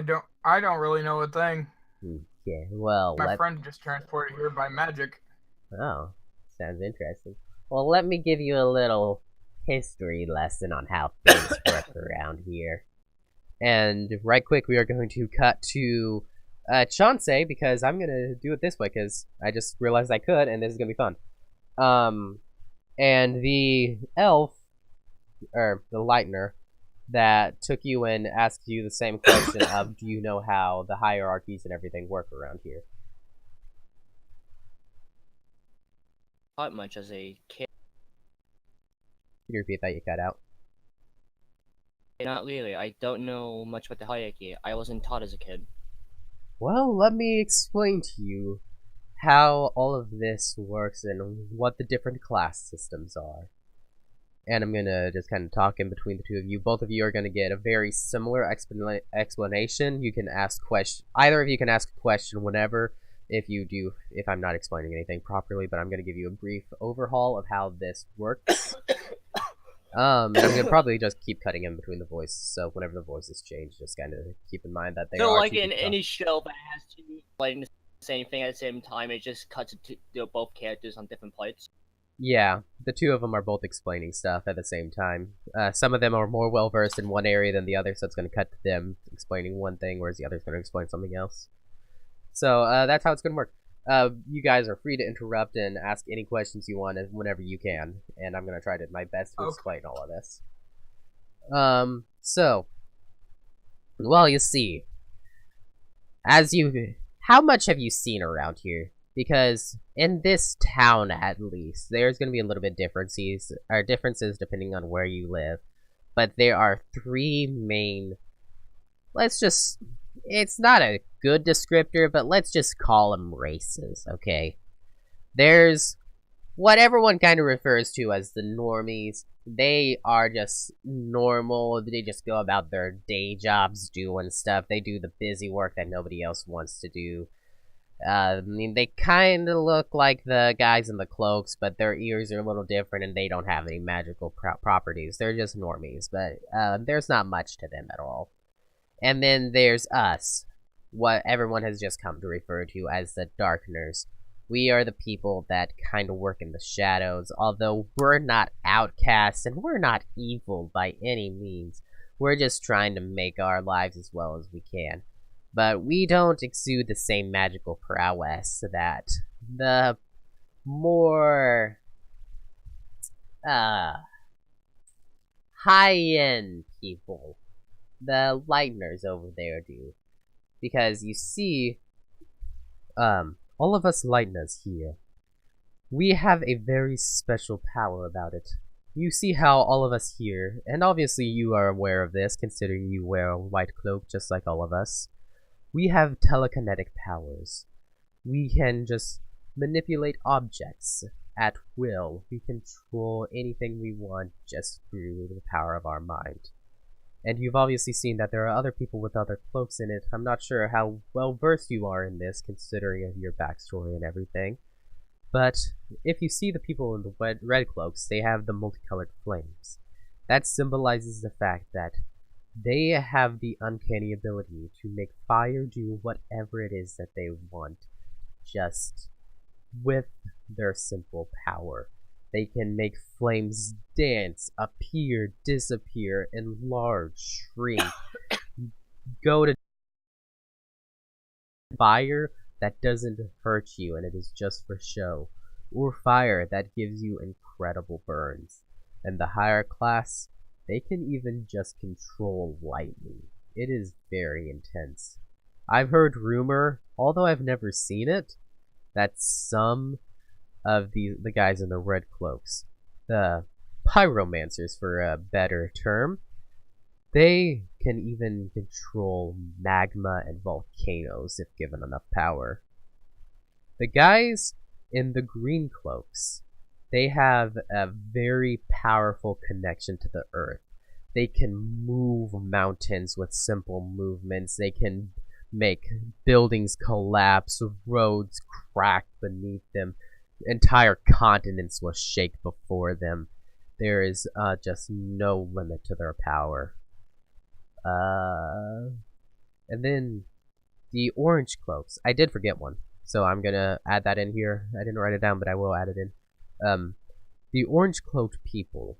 don't really know a thing. Okay, well, My friend just transported here by magic. Oh, sounds interesting. Well, let me give you a little history lesson on how things work around here. And right quick, we are going to cut to Chauncey, because I'm going to do it this way, because I just realized I could, and this is going to be fun. And the elf, or the Lightner, that took you and asked you the same question of, do you know how the hierarchies and everything work around here? Not much as a kid. Can you repeat that? You cut out. Not really. I don't know much about the hierarchy. I wasn't taught as a kid. Well, let me explain to you how all of this works and what the different class systems are. And I'm gonna just kind of talk in between the two of you. Both of you are gonna get a very similar explanation. You can ask either of you can ask a question whenever, if I'm not explaining anything properly, but I'm gonna give you a brief overhaul of how this works. And I'm gonna probably just keep cutting in between the voices, so whenever the voices change, just kind of keep in mind that they So are like two in people any show that has to be playing the same thing at the same time, it just cuts to both characters on different plates. Yeah, the two of them are both explaining stuff at the same time. Some of them are more well versed in one area than the other, so it's going to cut to them explaining one thing, whereas the other's going to explain something else. So that's how it's going to work. You guys are free to interrupt and ask any questions you want whenever you can, and I'm going to try to my best to explain all of this. So, well, you see, how much have you seen around here? Because in this town, at least, there's going to be a little bit differences depending on where you live. But there are three main. It's not a good descriptor, but let's just call them races, okay? There's what everyone kind of refers to as the normies. They are just normal. They just go about their day jobs doing stuff. They do the busy work that nobody else wants to do. I mean, they kind of look like the guys in the cloaks, but their ears are a little different and they don't have any magical properties. They're just normies, but there's not much to them at all. And then there's us, what everyone has just come to refer to as the Darkners. We are the people that kind of work in the shadows, although we're not outcasts and we're not evil by any means. We're just trying to make our lives as well as we can. But we don't exude the same magical prowess that the more high-end people, the Lightners over there, do. Because you see, all of us Lightners here, we have a very special power about it. You see how all of us here, and obviously you are aware of this, considering you wear a white cloak just like all of us, we have telekinetic powers. We can just manipulate objects at will. We control anything we want just through the power of our mind. And you've obviously seen that there are other people with other cloaks in it. I'm not sure how well versed you are in this, considering your backstory and everything. But if you see the people in the red cloaks, they have the multicolored flames. That symbolizes the fact that they have the uncanny ability to make fire do whatever it is that they want, just with their simple power. They can make flames dance, appear, disappear, enlarge, shrink, go to fire that doesn't hurt you and it is just for show, or fire that gives you incredible burns. And the higher class, they can even just control lightning. It is very intense. I've heard rumor, although I've never seen it, that some of the guys in the red cloaks, the pyromancers for a better term, they can even control magma and volcanoes if given enough power. The guys in the green cloaks, they have a very powerful connection to the earth. They can move mountains with simple movements. They can make buildings collapse, roads crack beneath them. Entire continents will shake before them. There is just no limit to their power. And then the orange cloaks. I did forget one, so I'm gonna add that in here. I didn't write it down, but I will add it in. The orange cloaked people,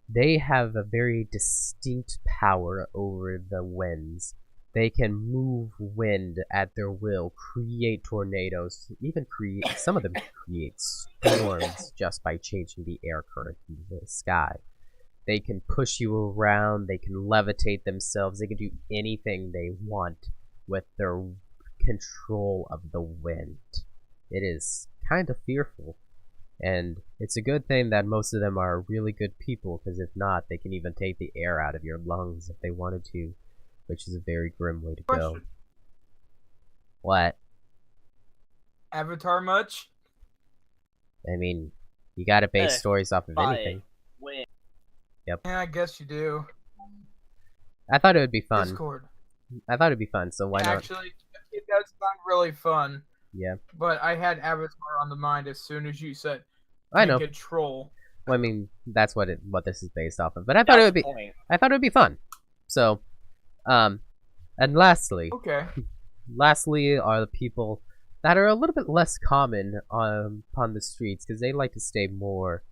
they have a very distinct power over the winds. They can move wind at their will, create tornadoes, even some of them create storms just by changing the air current in the sky. They can push you around, they can levitate themselves, they can do anything they want with their control of the wind. It is kind of fearful. And it's a good thing that most of them are really good people, because if not, they can even take the air out of your lungs if they wanted to, which is a very grim way to go. Question. What? Avatar much? I mean, you gotta base stories off of anything. When Yeah, I guess you do. I thought it would be fun. Discord. I thought it'd be fun, so why not? Actually, it does sound really fun. Yeah. But I had Avatar on the mind as soon as you said I know. control. Well, I mean, that's what this is based off of. But I thought it would be, Point. I thought it would be fun. So, and lastly, Okay. lastly are the people that are a little bit less common upon the streets because they like to stay more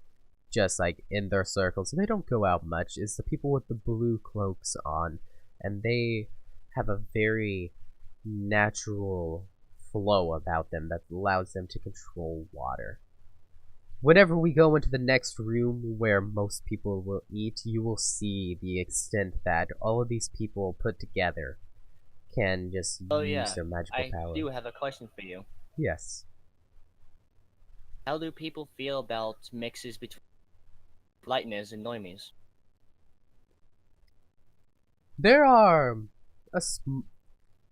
just like in their circles and they don't go out much. Is the people with the blue cloaks on, and they have a very natural flow about them that allows them to control water. Whenever we go into the next room where most people will eat, you will see the extent that all of these people put together can just Oh use yeah, their magical I power. do have a question for you. Yes. How do people feel about mixes between lightness and noimies? There are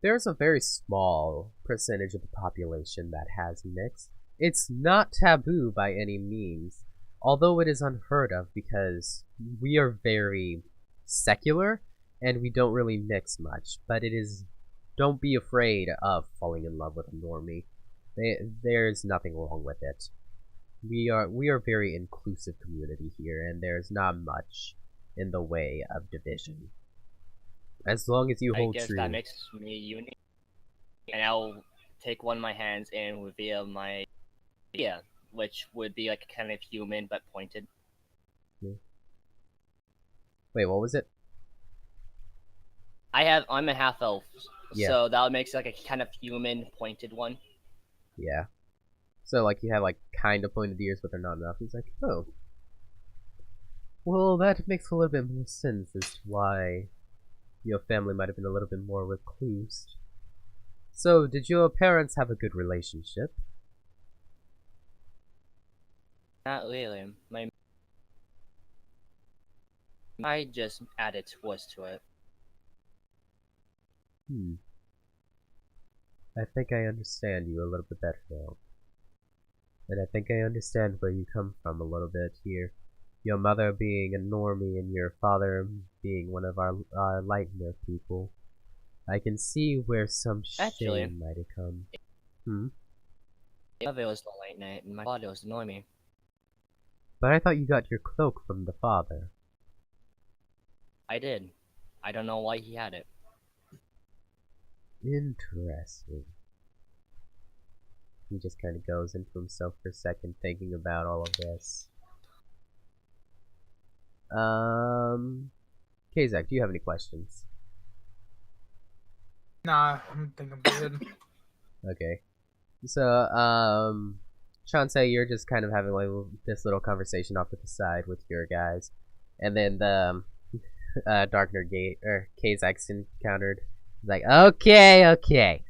there's a very small percentage of the population that has mixed. It's not taboo by any means, although it is unheard of because we are very secular and we don't really mix much. But it is, don't be afraid of falling in love with a normie. There's nothing wrong with it. We are very inclusive community here, and there's not much in the way of division. As long as you I hold guess true. that makes me unique. And I'll take one of my hands and reveal my which would be like kind of human but pointed. Wait, what was it? I'm a half elf, Yeah. so that makes like a kind of human pointed one. Yeah. So, like, you have, like, kind of pointed ears, but they're not enough. He's like, oh. Well, that makes a little bit more sense as to why your family might have been a little bit more recluse. So, did your parents have a good relationship? Not really. I just added twist to it. I think I understand you a little bit better now. And I think I understand where you come from a little bit here. Your mother being a normie and your father being one of our Lightner people. I can see where some Actually, shame might have come. My mother was the light knight and my father was the normie. But I thought you got your cloak from the father. I did. I don't know why he had it. Interesting. He just kind of goes into himself for a second, thinking about all of this. Kazak, do you have any questions? Nah, I think I'm good. Okay. So, Chansei, you're just kind of having like this little conversation off to the side with your guys, and then the Darkner Gate or Kazak's encountered. He's like, okay,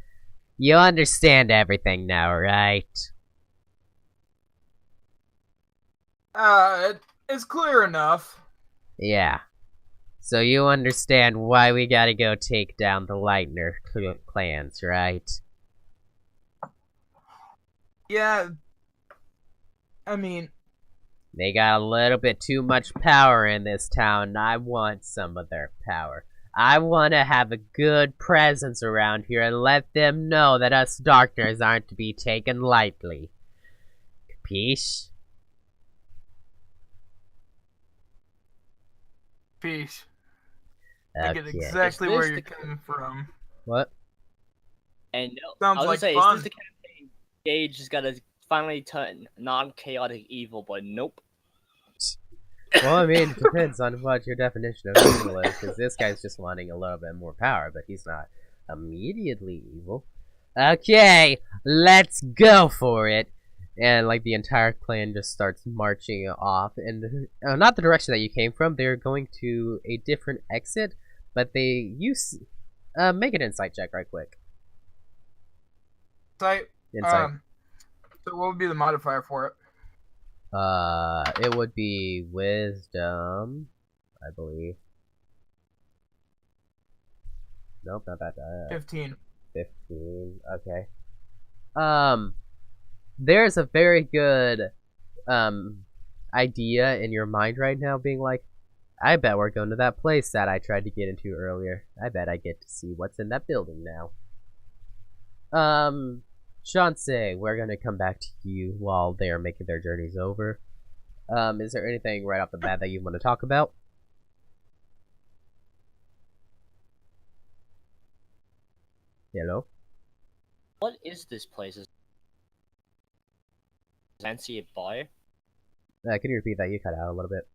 you understand everything now, right? It's clear enough. Yeah. So you understand why we gotta go take down the Lightner clans, right? Yeah. I mean, they got a little bit too much power in this town, and I want some of their power. I want to have a good presence around here and let them know that us Darkners aren't to be taken lightly. Capiche? peace. Okay. I get exactly where Is this you're the- coming from. What? And Sounds I was like gonna say, fun. is this the campaign Gage is gonna finally turn non-chaotic evil, but nope. Well, I mean, it depends on what your definition of evil is, because this guy's just wanting a little bit more power, but he's not immediately evil. Okay, let's go for it. And, like, the entire clan just starts marching off, and not the direction that you came from. They're going to a different exit, but they use... make an insight check right quick. Insight. Insight. So what would be the modifier for it? It would be wisdom, I believe. Nope, not that. 15. 15. Okay. There's a very good idea in your mind right now, being like, I bet we're going to that place that I tried to get into earlier. I bet I get to see what's in that building now. Chansei, we're gonna come back to you while they are making their journeys over. Is there anything right off the bat that you want to talk about? Hello? What is this place? Is it fancy bar? Can you repeat that? You cut out a little bit.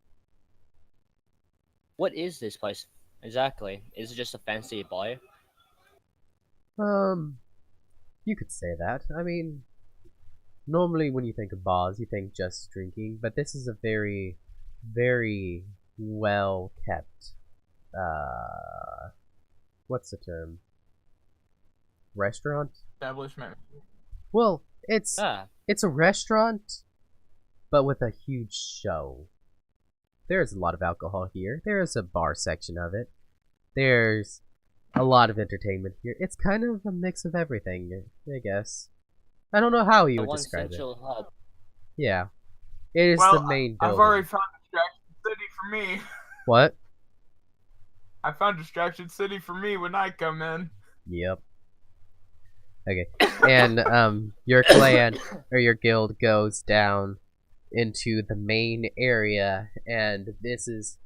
What is this place exactly? Is it just a fancy bar? You could say that. I mean, normally when you think of bars, you think just drinking, but this is a very, very well kept, what's the term? Restaurant? Establishment. Well, it's Ah, a restaurant, but with a huge show. There's a lot of alcohol here. There's a bar section of it. There's a lot of entertainment here. It's kind of a mix of everything, I guess. I don't know how you the would one describe it. central hub. Yeah. It is Well, the main I've building. already found Distraction City for me. What? I found Distraction City for me when I come in. Yep. Okay. And your clan or your guild goes down into the main area, and this is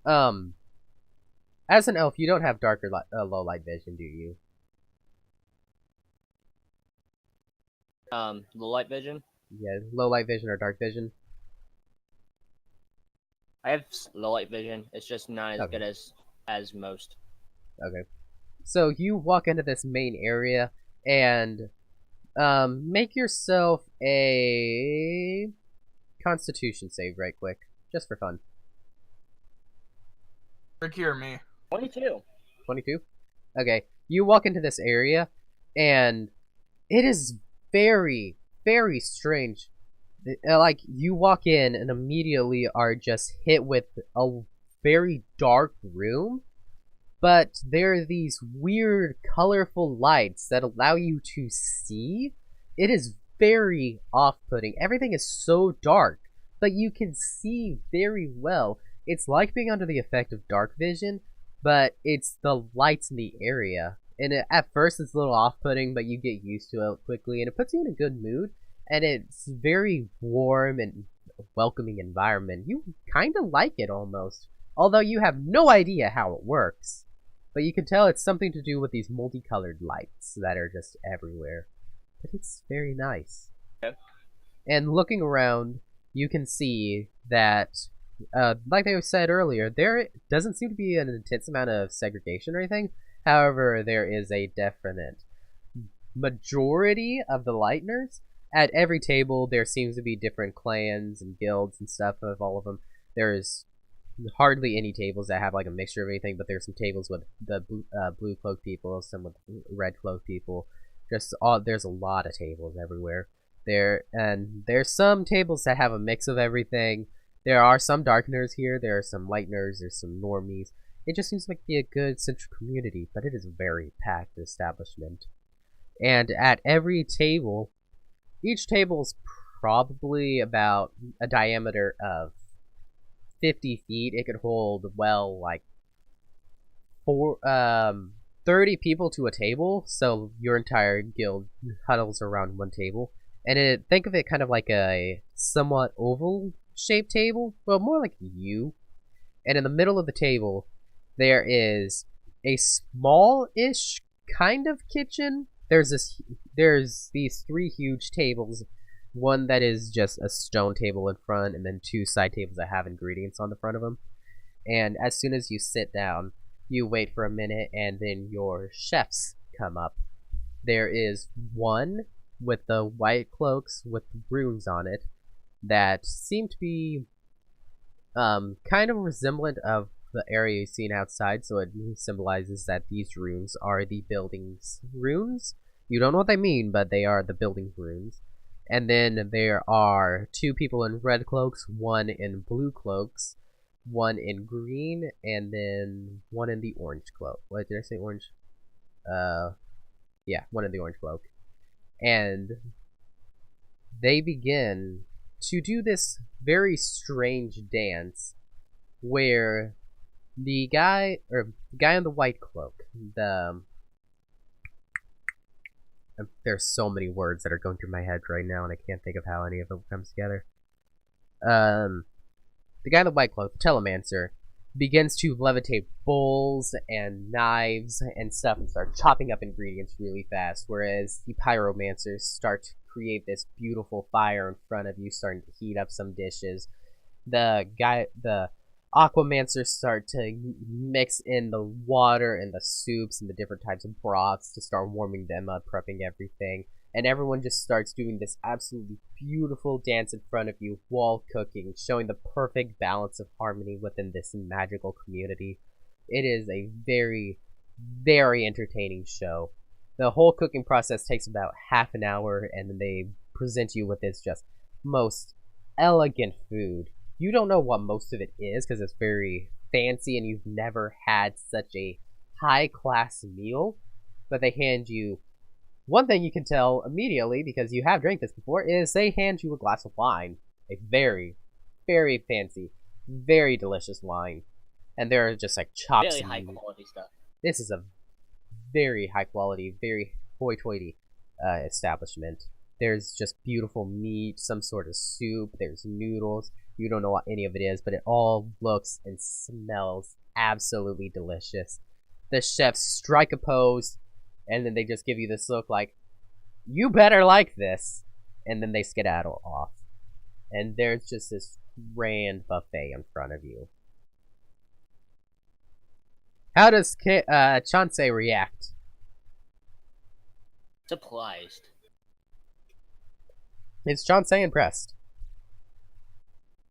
as an elf, you don't have dark or low light vision, do you? The light vision. Yeah, low light vision or dark vision. I have low light vision. It's just not as Okay. good as most. Okay. So you walk into this main area and make yourself a Constitution save right quick, just for fun. Ricky or me? 22. 22? Okay. You walk into this area and it is very, very strange. Like, you walk in and immediately are just hit with a very dark room, but there are these weird, colorful lights that allow you to see. It is very off-putting. Everything is so dark, but you can see very well. It's like being under the effect of dark vision, but it's the lights in the area. And at first it's a little off-putting, but you get used to it quickly, and it puts you in a good mood. And it's very warm and welcoming environment. You kind of like it almost, although you have no idea how it works. But you can tell it's something to do with these multicolored lights that are just everywhere. But it's very nice. Okay. And looking around, you can see that, like I said earlier, there doesn't seem to be an intense amount of segregation or anything. However, there is a definite majority of the Lightners. At every table, there seems to be different clans and guilds and stuff of all of them. There's hardly any tables that have like a mixture of anything, but there's some tables with the blue cloak people, some with red cloak people. There's a lot of tables everywhere. There's some tables that have a mix of everything. There are some darkners here. There are some lightners. There's some normies. It just seems like to be a good central community, but it is a very packed establishment. And at every table, each table is probably about a diameter of 50 feet. It could hold, well, like 30 people to a table, so your entire guild huddles around one table. And think of it kind of like a somewhat oval shaped table, well, more like a U. And in the middle of the table, there is a small-ish kind of kitchen. There's these three huge tables, one that is just a stone table in front, and then two side tables that have ingredients on the front of them. And as soon as you sit down, you wait for a minute, and then your chefs come up. There is one with the white cloaks with runes on it that seem to be kind of resemblant of the area you've seen outside, so it symbolizes that these runes are the building's runes. You don't know what they mean, but they are the building's runes. And then there are two people in red cloaks, one in blue cloaks, one in green, and then one in the orange cloak. What did I say? Orange? Yeah, one in the orange cloak. And they begin to do this very strange dance where the guy in the white cloak, there's so many words that are going through my head right now, and I can't think of how any of them comes together. the guy in the white cloak, the Telemancer, begins to levitate bowls and knives and stuff and start chopping up ingredients really fast, whereas the Pyromancers start to create this beautiful fire in front of you, starting to heat up some dishes. The Aquamancers start to mix in the water and the soups and the different types of broths to start warming them up, prepping everything. And everyone just starts doing this absolutely beautiful dance in front of you while cooking, showing the perfect balance of harmony within this magical community. It is a very, very entertaining show. The whole cooking process takes about half an hour, and then they present you with this just most elegant food. You don't know what most of it is because it's very fancy and you've never had such a high-class meal, but they hand you... One thing you can tell immediately, because you have drank this before, is they hand you a glass of wine. A very, very fancy, very delicious wine. And there are just like chops. Really high quality stuff. This is a very high quality, very hoity-toity establishment. There's just beautiful meat, some sort of soup, there's noodles. You don't know what any of it is, but it all looks and smells absolutely delicious. The chefs strike a pose, and then they just give you this look like, you better like this, and then they skedaddle off. And there's just this grand buffet in front of you. How does Chansey react? Surprised. Is Chansey impressed?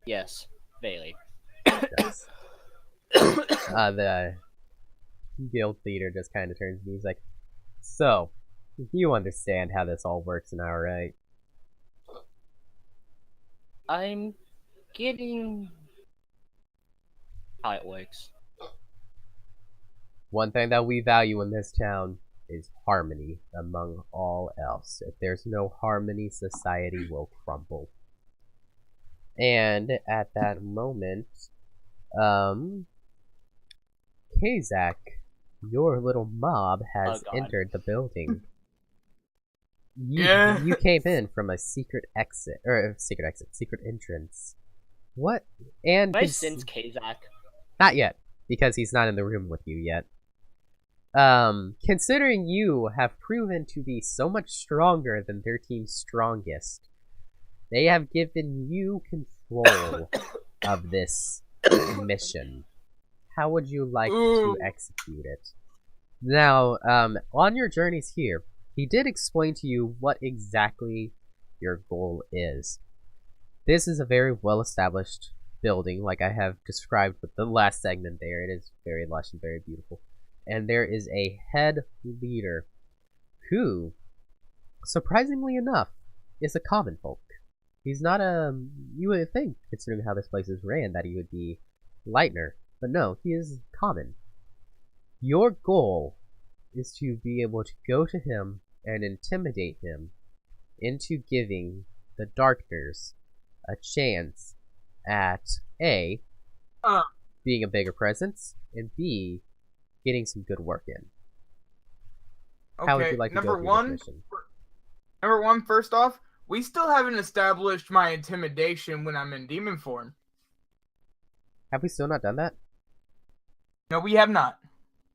Yes, Bailey. Yes. The guild leader just kind of turns to me. He's like, so, you understand how this all works now, right? I'm getting how it works. One thing that we value in this town is harmony among all else. If there's no harmony, society will crumble. And at that moment, Kazak, your little mob has entered the building. You came in from a secret entrance. What? And Have I sensed Kazak? Not yet, because he's not in the room with you yet. Considering you have proven to be so much stronger than their team's strongest, they have given you control of this mission. How would you like to execute it? Now, on your journeys here, he did explain to you what exactly your goal is. This is a very well-established building, like I have described with the last segment there. It is very lush and very beautiful. And there is a head leader who, surprisingly enough, is a common folk. He's not you would think, considering how this place is ran, that he would be Lightner. But no, he is common. Your goal is to be able to go to him and intimidate him into giving the Darkners a chance at A, being a bigger presence, and B, getting some good work in. Okay, How would you like to go through this mission? Number one, first off, we still haven't established my intimidation when I'm in demon form. Have we still not done that? No, we have not.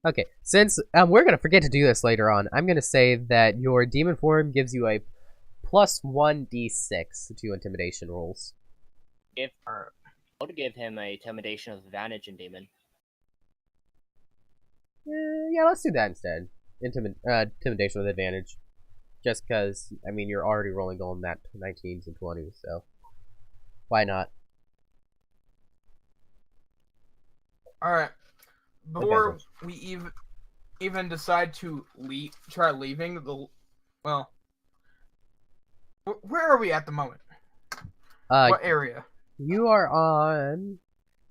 Okay, since we're going to forget to do this later on, I'm going to say that your demon form gives you a plus 1d6 to intimidation rolls. I would give him a intimidation of advantage in demon. Yeah, let's do that instead. Intimidation with advantage. Just because, I mean, you're already rolling on that 19s and 20s, so why not? Alright. Before we even decide to try leaving well, where are we at the moment? What area? You are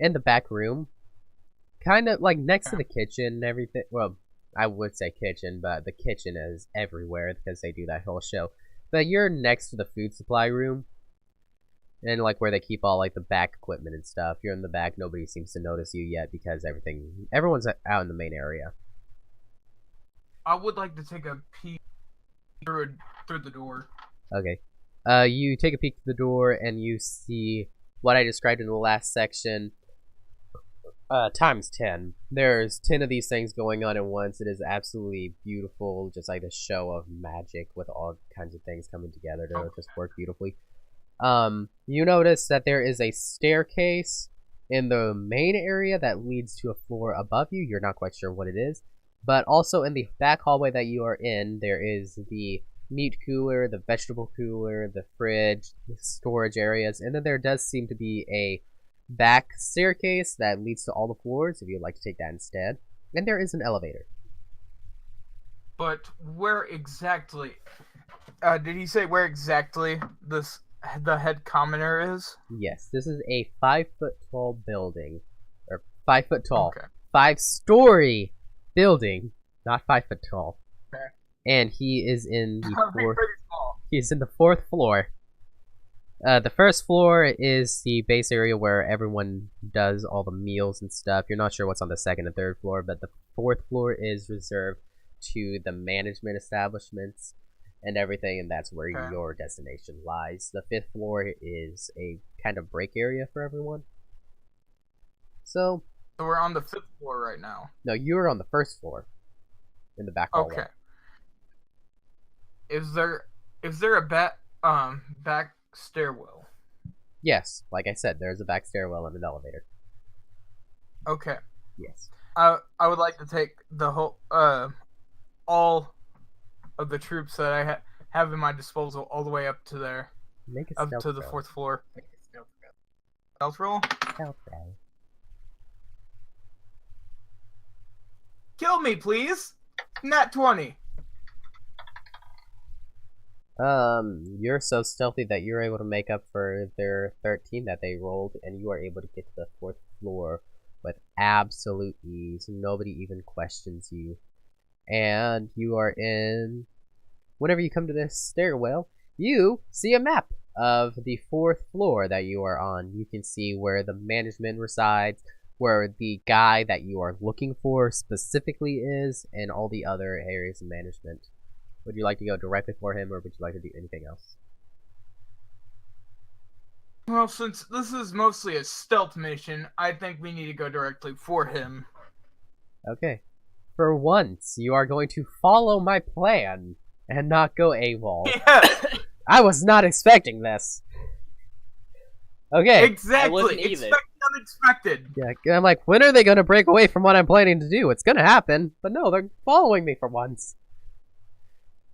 in the back room, kind of like next to the kitchen and everything. Well, I would say kitchen, but the kitchen is everywhere because they do that whole show. But you're next to the food supply room, and like where they keep all like the back equipment and stuff. You're in the back. Nobody seems to notice you yet because everyone's out in the main area. I would like to take a peek through the door. Okay. You take a peek through the door and you see what I described in the last section times 10. There's 10 of these things going on at once. It is absolutely beautiful, just like a show of magic with all kinds of things coming together to just work beautifully. You notice that there is a staircase in the main area that leads to a floor above you. You're not quite sure what it is. But also in the back hallway that you are in, there is the meat cooler, the vegetable cooler, the fridge, the storage areas, and then there does seem to be a back staircase that leads to all the floors if you'd like to take that instead. And there is an elevator. But where exactly? Did he say where exactly the head commoner is? Yes, this is a 5-foot tall building, or 5 foot tall, Okay. 5-story building, not 5 foot tall. Okay. And he is in the That'd be fourth. pretty small. He's in the 4th floor. The first floor is the base area where everyone does all the meals and stuff. You're not sure what's on the 2nd and 3rd floor, but the 4th floor is reserved to the management establishments and everything, and that's where Okay. your destination lies. The 5th floor is a kind of break area for everyone. So we're on the 5th floor right now. no, you're on the 1st floor in the back hallway. Okay. Is there a back stairwell? Yes, like I said, there's a back stairwell and an elevator. Okay. Yes. I would like to take the whole all of the troops that I have in my disposal all the way up to there, Make a up stealth to the roll. 4th floor. Stealth roll. Stealth roll. Kill me, please. Nat 20. You're so stealthy that you're able to make up for their 13 that they rolled, and you are able to get to the 4th floor with absolute ease. Nobody even questions you. And you are in... Whenever you come to this stairwell, you see a map of the 4th floor that you are on. You can see where the management resides, where the guy that you are looking for specifically is, and all the other areas of management. Would you like to go directly for him, or would you like to do anything else? Well, since this is mostly a stealth mission, I think we need to go directly for him. Okay. For once, you are going to follow my plan and not go AWOL. Yeah, I was not expecting this. Okay. exactly. wasn't either. Expect the unexpected. Yeah, I'm like, when are they going to break away from what I'm planning to do? It's going to happen. But no, they're following me for once.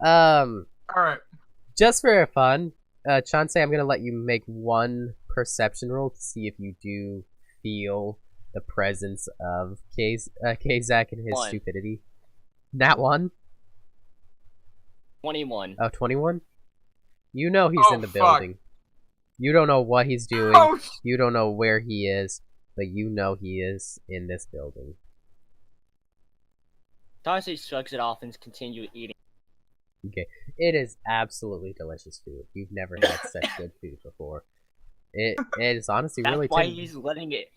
All right. Just for fun, Chauncey, I'm going to let you make one perception roll to see if you do feel the presence of Kazak and his One. stupidity. Nat 1? 21. Oh, 21? You know he's Oh, in the fuck. building. You don't know what he's doing. Oh, You don't know where he is, but you know he is in this building. Darcy shrugs it off and continues eating. Okay. It is absolutely delicious food. You've never had such good food before. It is honestly That's really why tender. he's letting it.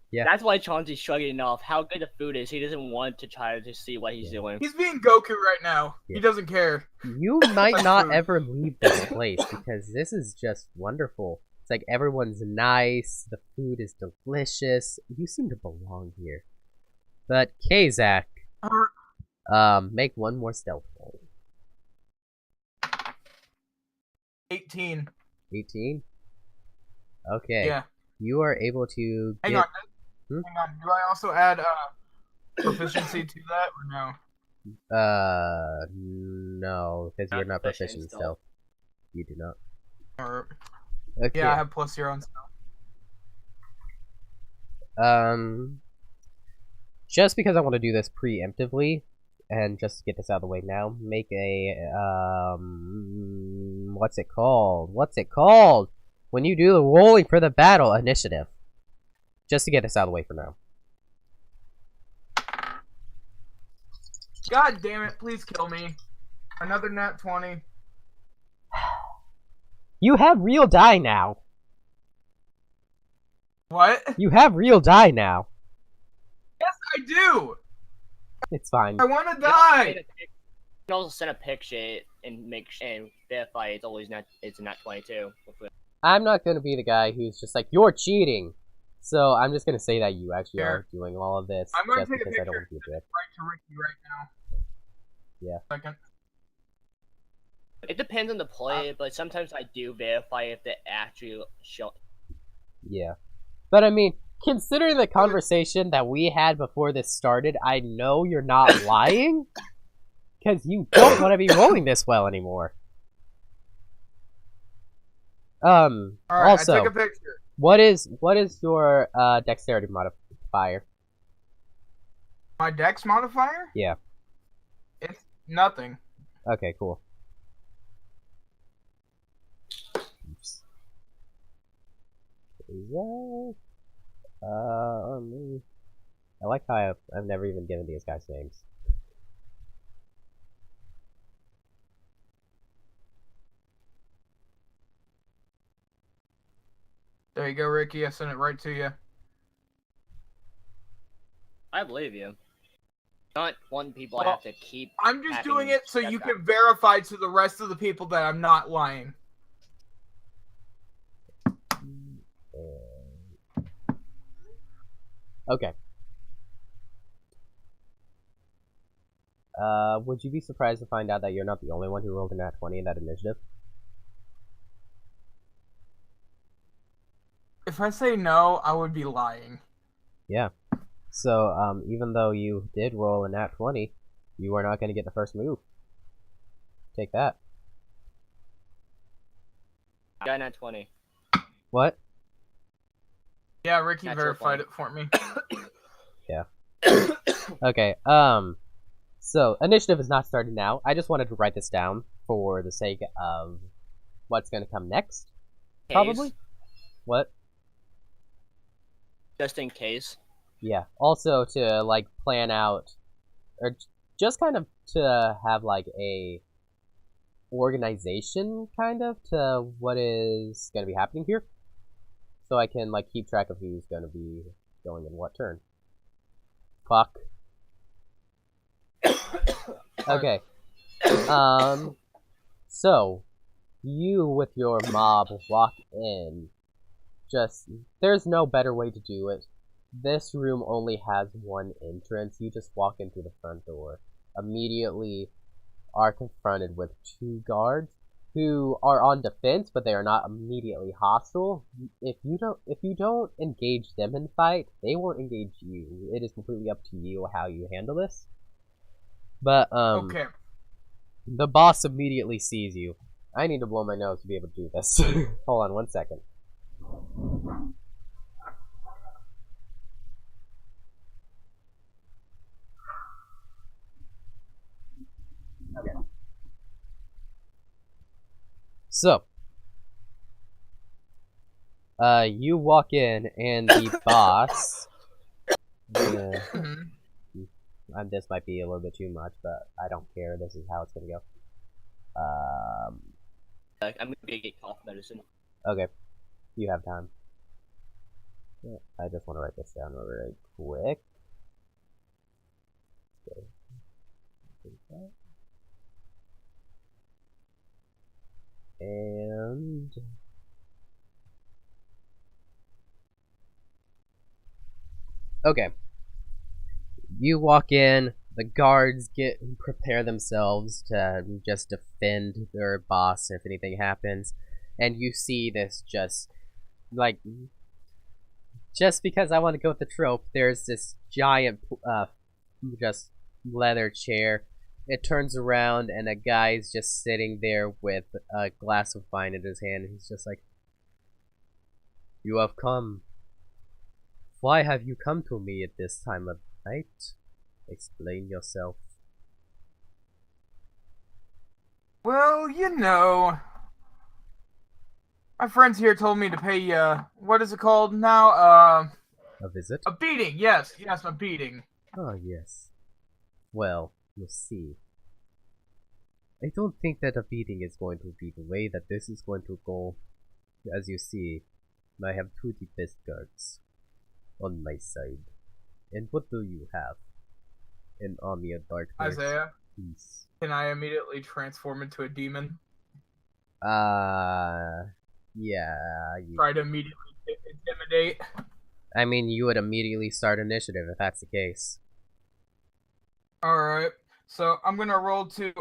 Yeah. That's why Chauncey's shrugging it off. How good the food is, he doesn't want to try to see what he's Yeah. doing. he's being Goku right now. Yeah. He doesn't care. You might Like not food. ever leave this place because this is just wonderful. It's like everyone's nice, the food is delicious. You seem to belong here. But Kazak, make one more stealth roll. 18. 18? Okay. Yeah. You are able to Hang get... on. Hmm? Hang on. Do I also add proficiency to that or no? No, because you're not proficient in stealth. You do not. Or Okay. yeah, I have +0 on stealth. Just because I want to do this preemptively, and just to get this out of the way now, make a, what's it called? What's it called? When you do the rolling for the battle initiative. Just to get this out of the way for now. God damn it! Please kill me. Another nat 20. You have real die now. What? You have real die now. I do. It's fine. I want to die. You can also send a picture and make and verify it's always not. It's not 22. I'm not gonna be the guy who's just like, you're cheating. So I'm just gonna say that you actually Here. are doing all of this I'm gonna just take a because I don't picture want you to do it. right to Ricky right now. Yeah. Second. It depends on the play, but sometimes I do verify if they actually show. Yeah. But I mean, considering the conversation that we had before this started, I know you're not lying. Because you don't want to be rolling this well anymore. Alright, also, I took a picture. what is your dexterity modifier? My dex modifier? Yeah. It's nothing. Okay, cool. Oops. I like how I've never even given these guys names. There you go, Ricky. I sent it right to you. I believe you. Not one people Well, I have to keep. I'm just having doing it so check you that. can verify to the rest of the people that I'm not lying. Okay. Would you be surprised to find out that you're not the only one who rolled a nat 20 in that initiative? If I say no, I would be lying. Yeah. So, even though you did roll a nat 20, you are not going to get the first move. Take that. Got nat 20. What? Yeah, Ricky Natural verified 20. it for me. Yeah. Okay, so, initiative is not starting now. I just wanted to write this down for the sake of what's going to come next. Probably? Case, What? just in case. Yeah. Also to, like, plan out, or just kind of to have, like, a organization, kind of, to what is going to be happening here. So I can, like, keep track of who's going to be going in what turn. Fuck. Okay. So, you with your mob walk in. There's no better way to do it. This room only has one entrance. You just walk in through the front door. Immediately are confronted with two guards who are on defense, but they are not immediately hostile. If you don't engage them in fight, they won't engage you. It is completely up to you how you handle this. But Okay. the boss immediately sees you. I need to blow my nose to be able to do this. Hold on 1 second. Okay. So, you walk in, and the boss. Mhm. This might be a little bit too much, but I don't care. This is how it's gonna go. I'm gonna get cough medicine. Okay, you have time. Yeah, I just want to write this down really quick. Okay. And okay, you walk in. The guards prepare themselves to just defend their boss if anything happens, and you see this just because I want to go with the trope. There's this giant just leather chair. It turns around and a guy's just sitting there with a glass of wine in his hand, and he's just like, "You have come. Why have you come to me at this time of night? Explain yourself." Well, you know, my friends here told me to pay, what is it called now? A visit? A beating. Yes, a beating. Oh, yes. Well, you'll see. I don't think that a beating is going to be the way that this is going to go. As you see, I have two the best guards on my side. And what do you have? An army of darkness. Isaiah, Peace. can I immediately transform into a demon? Yeah, Try to immediately intimidate. I mean, you would immediately start initiative if that's the case. Alright. So I'm gonna roll to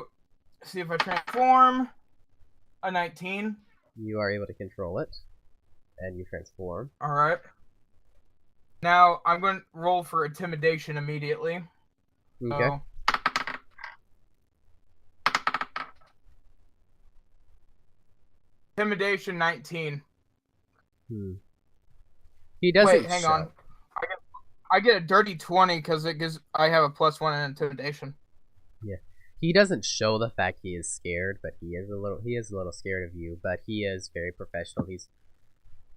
see if I transform. A 19. You are able to control it, and you transform. Alright. Now I'm gonna roll for intimidation immediately. Okay. So, intimidation 19. He doesn't. Wait, hang on. I get a dirty 20 because I have a +1 in intimidation. Yeah. He doesn't show the fact he is scared, but he is a little scared of you, but he is very professional.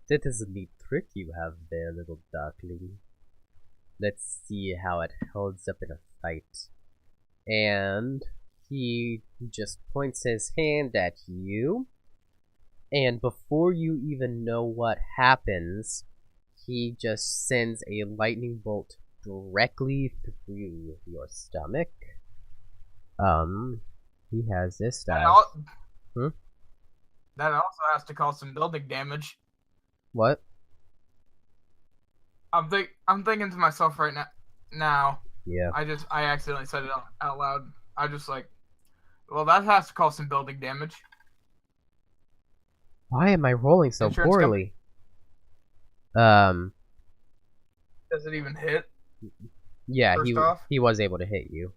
That is a neat trick you have there, little duckling. Let's see how it holds up in a fight. And he just points his hand at you, and before you even know what happens, he just sends a lightning bolt directly through your stomach. He has this style. That also has to cause some building damage. What? I'm thinking to myself right now. Yeah. I accidentally said it out loud. I just like, well, that has to cause some building damage. Why am I rolling so Insurance poorly? Does it even hit? Yeah, First off? he was able to hit you.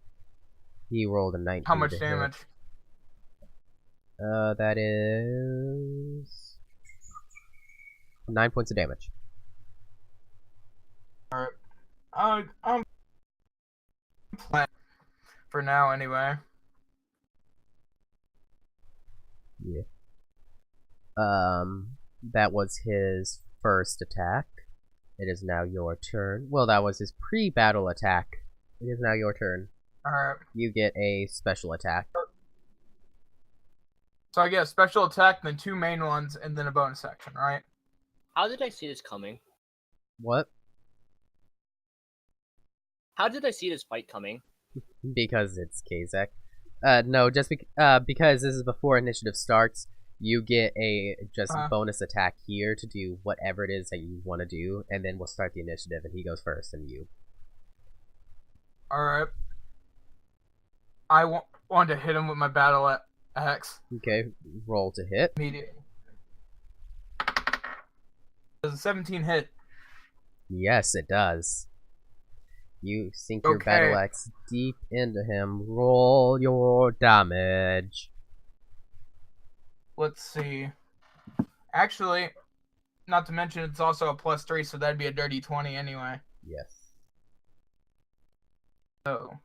He rolled a 19. How much to damage? Hit. That is 9 points of damage. Alright. I'm playing for now anyway. Yeah. That was his first attack. It is now your turn. Well, that was his pre-battle attack. It is now your turn. Alright. You get a special attack. So I get a special attack, then 2 main ones, and then a bonus action, right? How did I see this coming? What? How did I see this fight coming? Because it's Kazak. No, just because this is before initiative starts, you get a bonus attack here to do whatever it is that you want to do, and then we'll start the initiative, and he goes first, and you. Alright. I want to hit him with my battle axe. Okay, roll to hit. Immediately. Does a 17 hit? Yes, it does. You sink your battle axe deep into him. Roll your damage. Let's see. Actually, not to mention it's also a +3, so that'd be a dirty 20 anyway. Yes. So.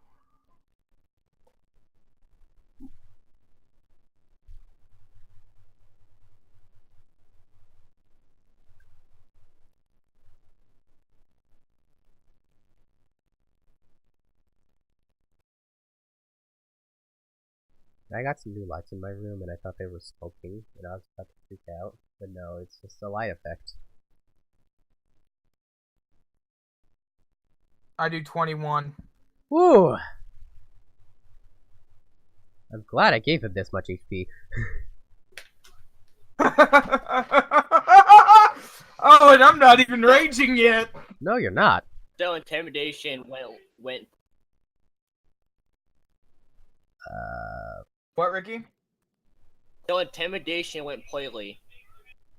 I got some new lights in my room, and I thought they were smoking, and I was about to freak out, but no, it's just a light effect. I do 21. Woo! I'm glad I gave him this much HP. Oh, and I'm not even raging yet. No, you're not. So intimidation went. What, Ricky? So intimidation went poorly.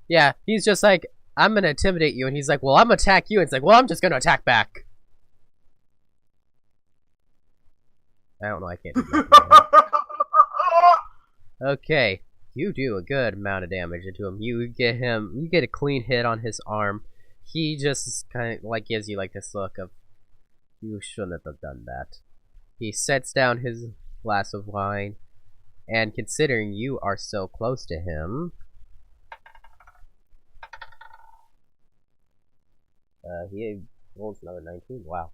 Yeah, he's just like, I'm gonna intimidate you, and he's like, well, I'm gonna attack you, and it's like, well, I'm just gonna attack back. I don't know, I can't do that. Okay, you do a good amount of damage into him. You get a clean hit on his arm. He just kind of like gives you like this look of, you shouldn't have done that. He sets down his glass of wine, and considering you are so close to him, he rolls another 19. Wow.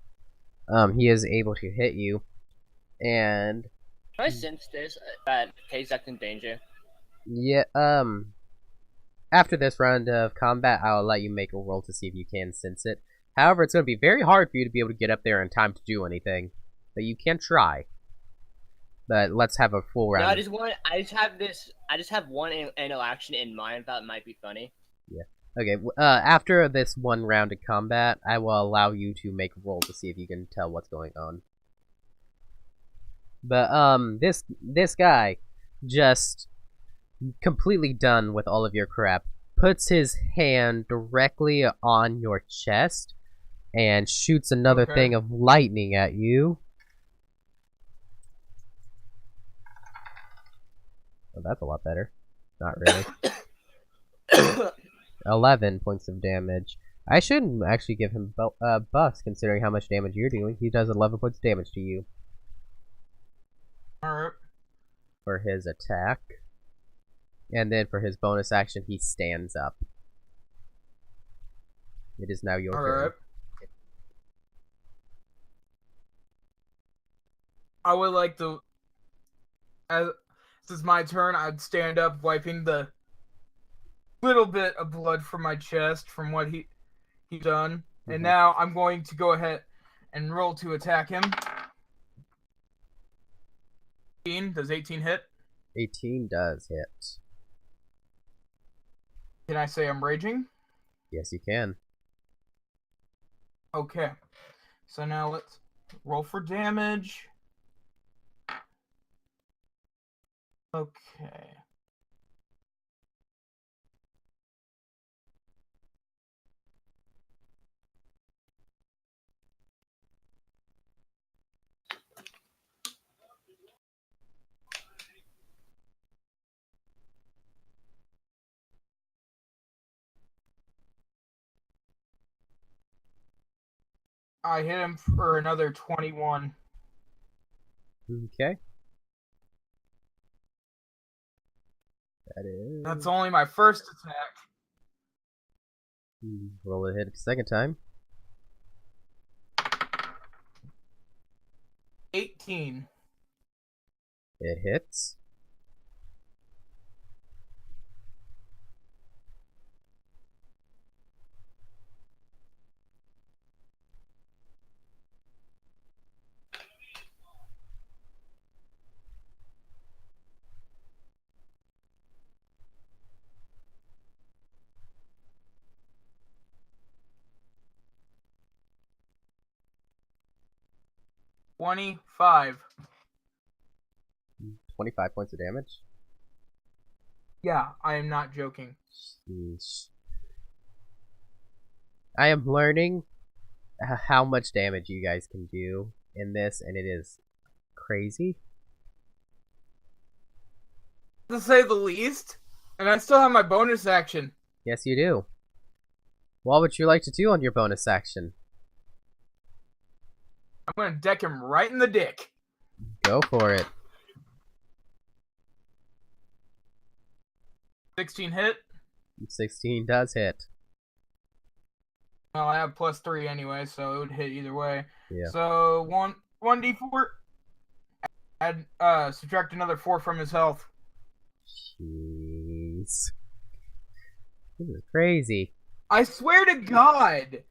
He is able to hit you, and Can I sense this that Kazak's in danger? yeah. After this round of combat, I'll let you make a roll to see if you can sense it. However, it's going to be very hard for you to be able to get up there in time to do anything, but you can try. But let's have a full No, round. I just have one interaction in mind that might be funny. Okay, after this one round of combat, I will allow you to make a roll to see if you can tell what's going on. But, this guy, just completely done with all of your crap, puts his hand directly on your chest and shoots another thing of lightning at you. Oh, that's a lot better. Not really. 11 points of damage. I shouldn't actually give him buffs, considering how much damage you're doing. He does 11 points of damage to you. Alright. For his attack. And then for his bonus action, he stands up. It is now your turn. I would like to, as this is my turn, I'd stand up, wiping the little bit of blood from my chest from what he done. And now I'm going to go ahead and roll to attack him. 18. Does 18 hit? 18 does hit. Can I say I'm raging? Yes, you can. Okay. So now let's roll for damage. Okay. I hit him for another 21. Okay. That is... That's only my first attack. Roll a hit a second time. 18. It hits. $25. 25 points of damage. Yeah, I am not joking. Sheesh. I am learning how much damage you guys can do in this, and it is crazy. To say the least, and I still have my bonus action. Yes, you do. What would you like to do on your bonus action? I'm gonna deck him right in the dick. Go for it. 16 hit. 16 does hit. Well, I have +3 anyway, so it would hit either way. Yeah. So 1d4. Add subtract another 4 from his health. Jeez. This is crazy. I swear to God.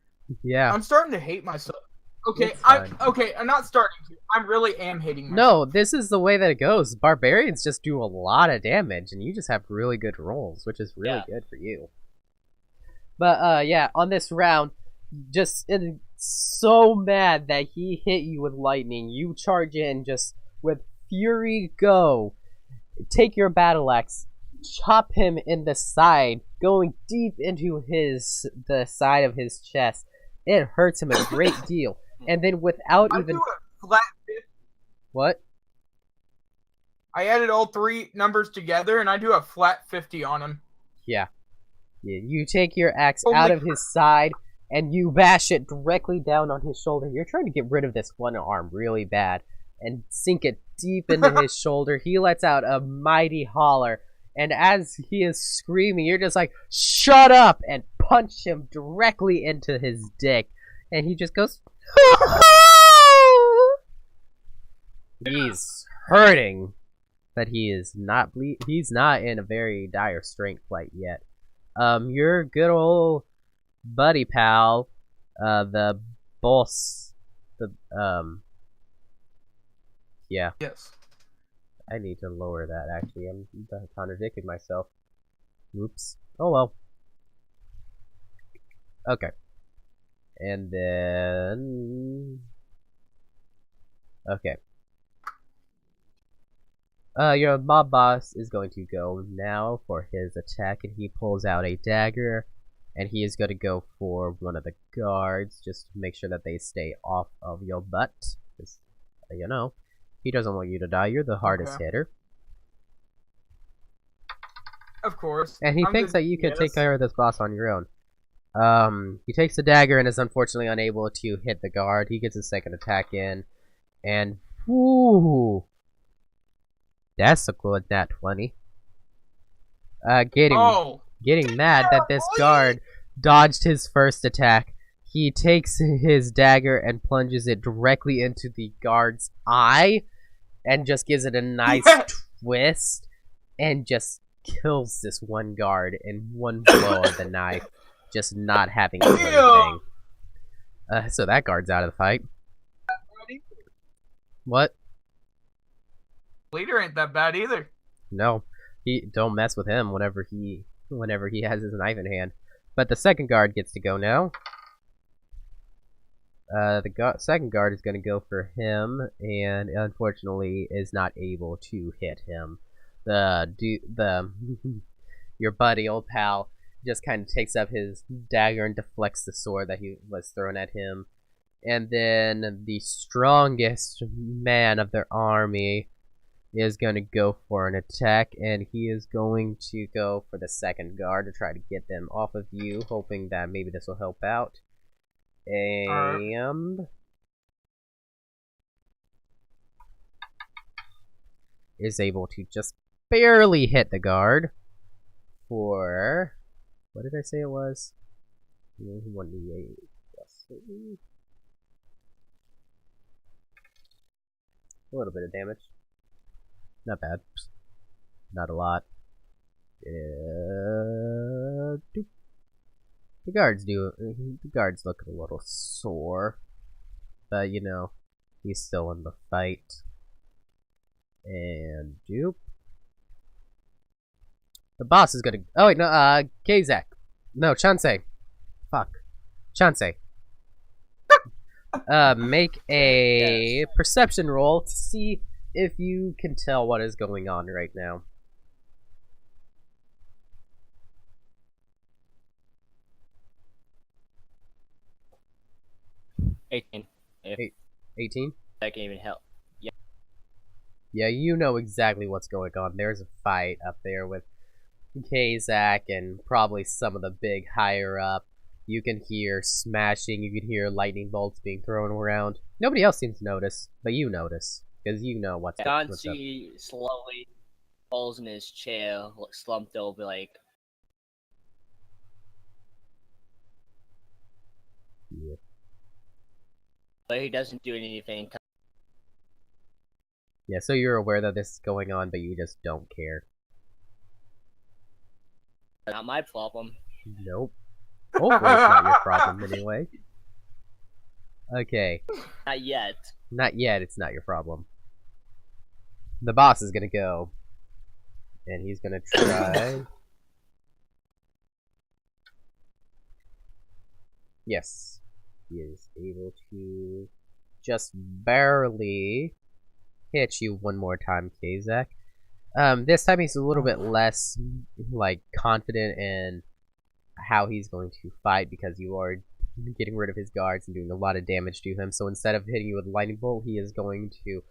Yeah. I'm starting to hate myself. Okay, I'm not starting to. I really am hating myself. No, this is the way that it goes. Barbarians just do a lot of damage, and you just have really good rolls, which is really good for you. But, yeah, on this round, just so mad that he hit you with lightning. You charge in just with fury go. Take your battle axe, chop him in the side, going deep into the side of his chest. It hurts him a great deal. And then without I even... do a flat 50. What? I added all 3 numbers together, and I do a flat 50 on him. Yeah. You take your axe out of his side, and you bash it directly down on his shoulder. You're trying to get rid of this one arm really bad, and sink it deep into his shoulder. He lets out a mighty holler, and as he is screaming, you're just like, shut up, and punch him directly into his dick. And he just goes, he's hurting, but he is not he's not in a very dire strength plight yet. Your good old buddy pal, the boss, yeah. Yes. I need to lower that, actually. I'm contradicting myself. Oops. Oh well. Okay. And then... Okay. Your mob boss is going to go now for his attack, and he pulls out a dagger, and he is going to go for one of the guards, just to make sure that they stay off of your butt. Because, you know, he doesn't want you to die. You're the hardest hitter. Of course. And he thinks that you can take care of this boss on your own. He takes the dagger and is unfortunately unable to hit the guard. He gets his second attack in, and whoo! That's a good nat 20. Getting mad that this guard dodged his first attack. He takes his dagger and plunges it directly into the guard's eye, and just gives it a nice twist, and just kills this one guard in one blow of the knife, just not having to do anything. So that guard's out of the fight. What? Leader ain't that bad either. No, don't mess with him whenever he has his knife in hand. But the second guard gets to go now. The second guard is going to go for him, and unfortunately is not able to hit him. Your buddy, old pal, just kind of takes up his dagger and deflects the sword that he was thrown at him. And then the strongest man of their army is going to go for an attack, and he is going to go for the second guard to try to get them off of you, hoping that maybe this will help out. And is able to just barely hit the guard for, what did I say it was? 1d8 plus 3. A little bit of damage. Not bad. Not a lot. The guards look a little sore, but you know, he's still in the fight. And doop. The boss is gonna. Oh wait, no. Kazak. No, Chansei. Fuck. Chansei. Make a perception roll to see if you can tell what is going on right now. 18. 18? That can even help. Yeah. Yeah, you know exactly what's going on. There's a fight up there with Kazak and probably some of the big higher up. You can hear smashing, you can hear lightning bolts being thrown around. Nobody else seems to notice, but you notice, because you know what's up. Dancy slowly falls in his chair, slumped over, like... Yeah. But he doesn't do anything. Yeah, so you're aware that this is going on, but you just don't care. Not my problem. Nope. Hopefully it's not your problem anyway. Okay. Not yet. Not yet, it's not your problem. The boss is gonna go. And he's gonna try... Yes. He is able to just barely hit you one more time, Kazak. This time he's a little bit less, like, confident in how he's going to fight because you are getting rid of his guards and doing a lot of damage to him. So instead of hitting you with a lightning bolt, he is going to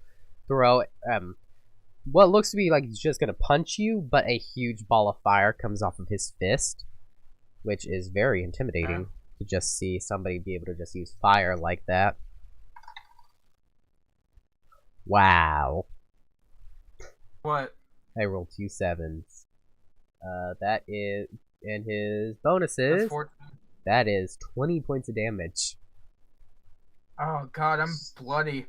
throw what looks to be like he's just going to punch you, but a huge ball of fire comes off of his fist, which is very intimidating to just see somebody be able to just use fire like that. Wow. What? I rolled 2 7s. That is, and his bonuses, that is 20 points of damage. Oh god, I'm bloody.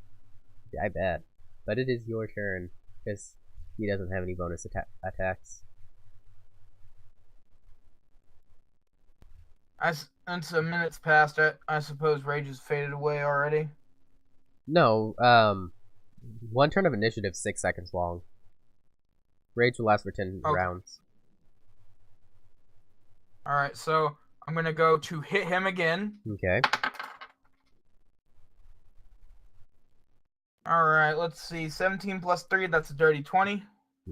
Yeah, I bet. But it is your turn, because he doesn't have any bonus attacks. Since a minute's passed, I suppose Rage has faded away already? No, one turn of initiative 6 seconds long. Rage will last for 10 Okay. rounds. Alright, so I'm gonna go to hit him again. Okay. Alright, let's see. 17 plus 3, that's a dirty 20.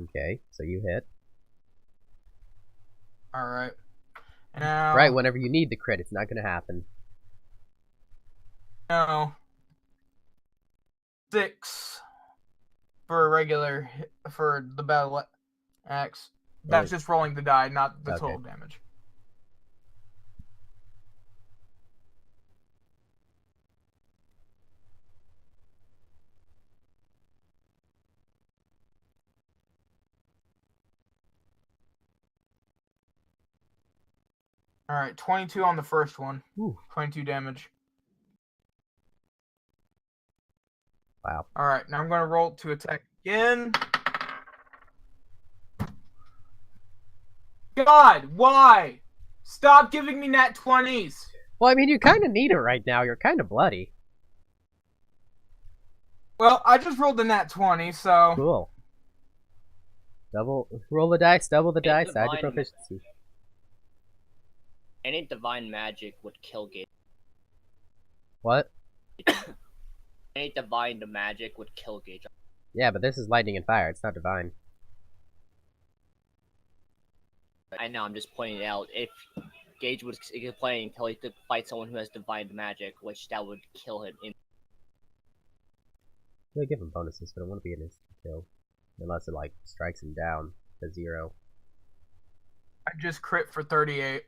Okay, so you hit. Alright. Now, Right, whenever you need the crit, it's not gonna happen. no. 6 for a regular hit, for the battle axe. That's just rolling the die, not the Okay. total damage. Alright, 22 on the first one. Ooh. 22 damage. Wow. Alright, now I'm gonna roll to attack again. God, why? Stop giving me nat 20s! Well, I mean, you kind of need it right now. You're kind of bloody. Well, I just rolled a nat 20, so... Cool. Roll the dice, double the dice, add your divine- proficiency. Any divine magic would kill Gage. What? Any divine magic would kill Gage. Yeah, but this is lightning and fire. It's not divine. I know, I'm just pointing it out. If Gage was playing until he could fight someone who has divine magic, which that would kill him in. They'll give him bonuses, but it won't be an instant kill. Unless it, like, strikes him down to 0. I just crit for 38.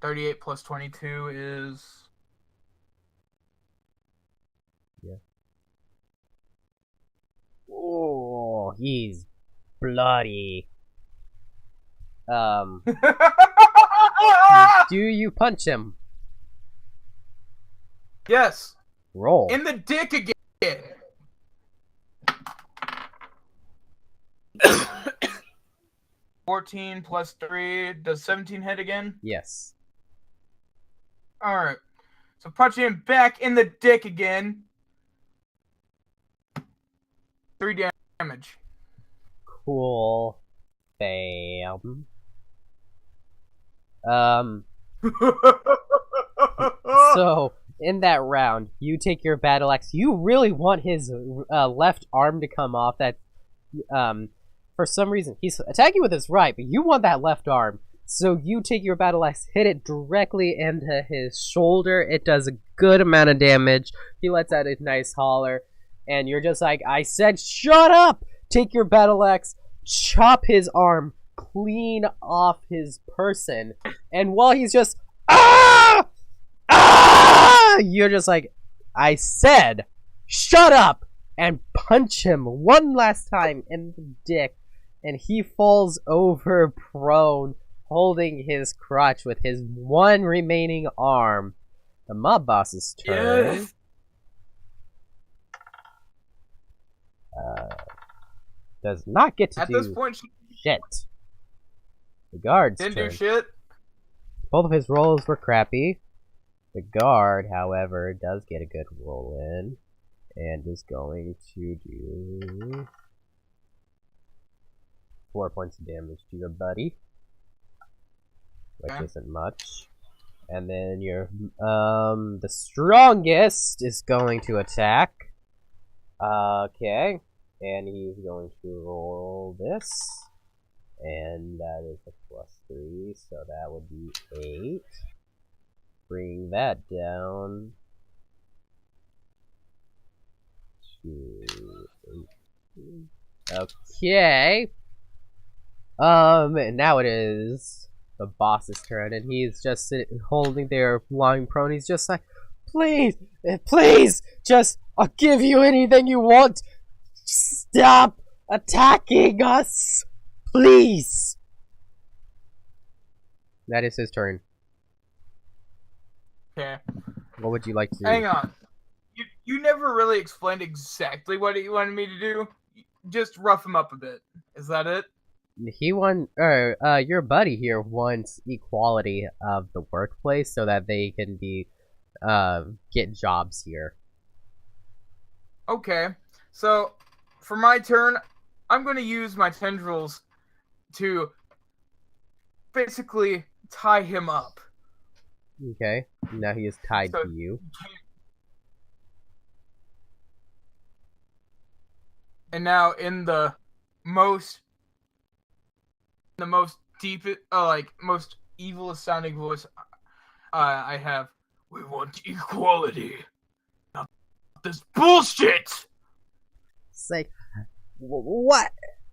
38 plus 22 is... Oh, he's bloody. Do you punch him? Yes! Roll. In the dick again! $14 plus 3, does 17 hit again? Yes. Alright. So punch him back in the dick again. 3 damage. Cool. Bam. So, in that round, you take your battle axe. You really want his left arm to come off. That, for some reason, he's attacking with his right, but you want that left arm. So you take your battle axe, hit it directly into his shoulder. It does a good amount of damage. He lets out a nice holler, and you're just like, I said, shut up! Take your battle axe, chop his arm clean off his person, and while he's just, ah! Ah! You're just like, I said, shut up! And punch him one last time in the dick, and he falls over prone, holding his crotch with his one remaining arm. The mob boss's turn. Yes. Does not get to At do this point, she shit. The guard's didn't turn. do shit. Both of his rolls were crappy. The guard, however, does get a good roll in, and is going to do 4 points of damage to your buddy, which Okay. isn't much. And then your the strongest is going to attack. Okay, and he's going to roll this, and that is a +3, so that would be 8. Bring that down to 8. Okay. And now it is the boss's turn, and he's just holding there, lying prone. He's just like, please, please, just, I'll give you anything you want. Stop attacking us, please. That is his turn. Okay. What would you like to do? Hang on. You never really explained exactly what you wanted me to do. Just rough him up a bit. Is that it? He your buddy here wants equality of the workplace so that they can be, get jobs here. Okay. So, for my turn, I'm going to use my tendrils to basically tie him up. Okay. Now he is tied So- to you. And now in the most deep, most evilest sounding voice I have, we want equality, not this bullshit. It's like, what?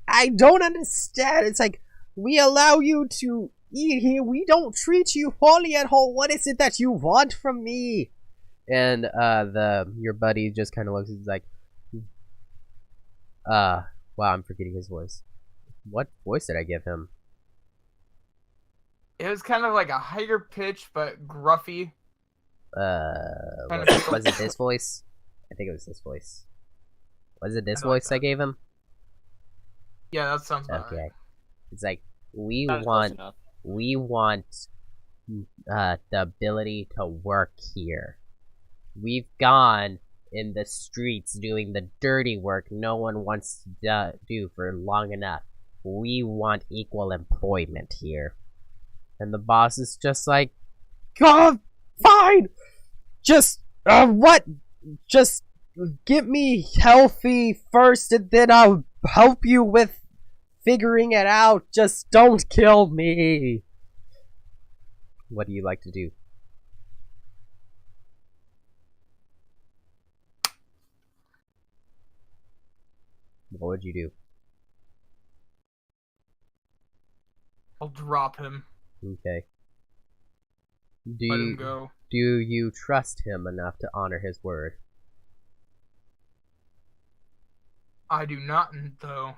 I don't understand. It's like, we allow you to eat here. We don't treat you poorly at home. What is it that you want from me? And your buddy just kind of looks. He's like, wow, I'm forgetting his voice. What voice did I give him? It was kind of like a higher pitch, but gruffy. Was it this voice? I think it was this voice. Was it this I like voice I gave him? Yeah, that sounds about Okay. right. It's like, we That was close want enough. the ability to work here. We've gone in the streets doing the dirty work no one wants to do for long enough. We want equal employment here. And the boss is just like, oh, fine! Just, what? Just get me healthy first and then I'll help you with figuring it out. Just don't kill me. What do you like to do? What would you do? I'll drop him. Okay. Let him go. Do you trust him enough to honor his word? I do not, though.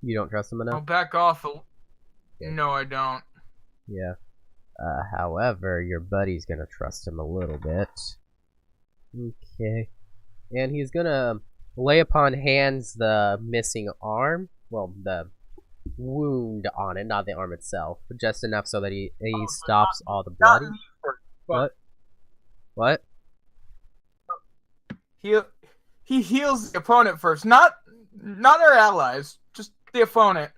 You don't trust him I'll enough? back off. Okay. No, I don't. Yeah. However, your buddy's gonna trust him a little bit. Okay. And he's gonna lay upon hands the missing arm. Well, the wound on it, not the arm itself. Just enough so that he stops all the Not blood. me first, What? What? He heals the opponent first, not our allies, just the opponent.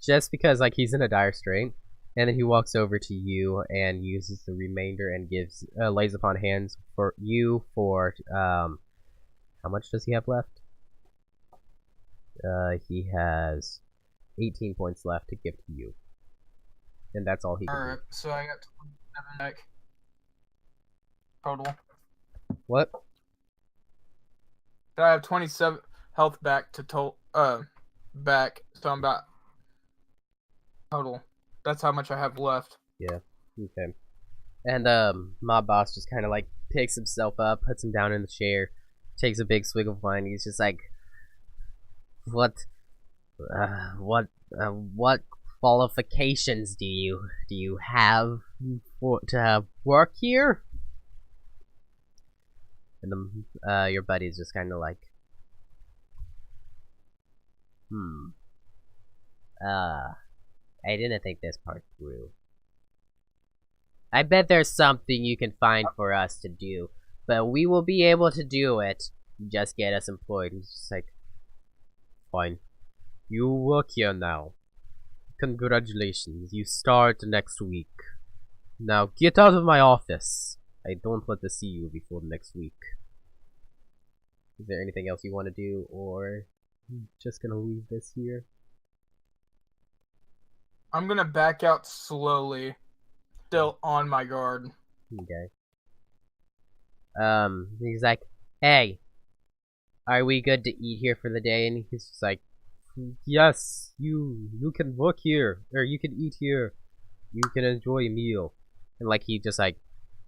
Just because, like, he's in a dire strait. And then he walks over to you and uses the remainder and gives lays upon hands for you for how much does he have left? He has 18 points left to give to you, and that's all he can Alright, so I got 27 back total. do. What? So I have 27 health back to back. So I'm about total. That's how much I have left. Okay. And Mob Boss just kind of like picks himself up, puts him down in the chair, takes a big swig of wine. He's just like, what qualifications do you have to work here? And your buddy's just kind of like, I didn't think this part through. I bet there's something you can find for us to do, but we will be able to do it. Just get us employed. He's just like, fine. You work here now. Congratulations, you start next week. Now get out of my office. I don't want to see you before next week. Is there anything else you want to do, or just gonna leave this here? I'm gonna back out slowly, still on my guard. Okay. He's like, hey, are we good to eat here for the day? And he's just like, yes, you can work here, or you can eat here. You can enjoy a meal. And like he just like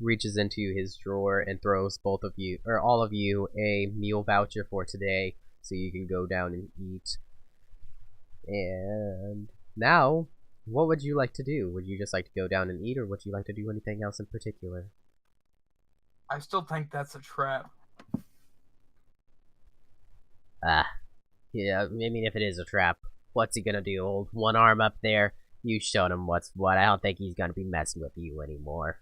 reaches into his drawer and throws both of you, or all of you, a meal voucher for today, so you can go down and eat. And now, what would you like to do? Would you just like to go down and eat, or would you like to do anything else in particular? I still think that's a trap. Yeah, I mean, if it is a trap, what's he gonna do? Hold one arm up there? You showed him what's what. I don't think he's gonna be messing with you anymore.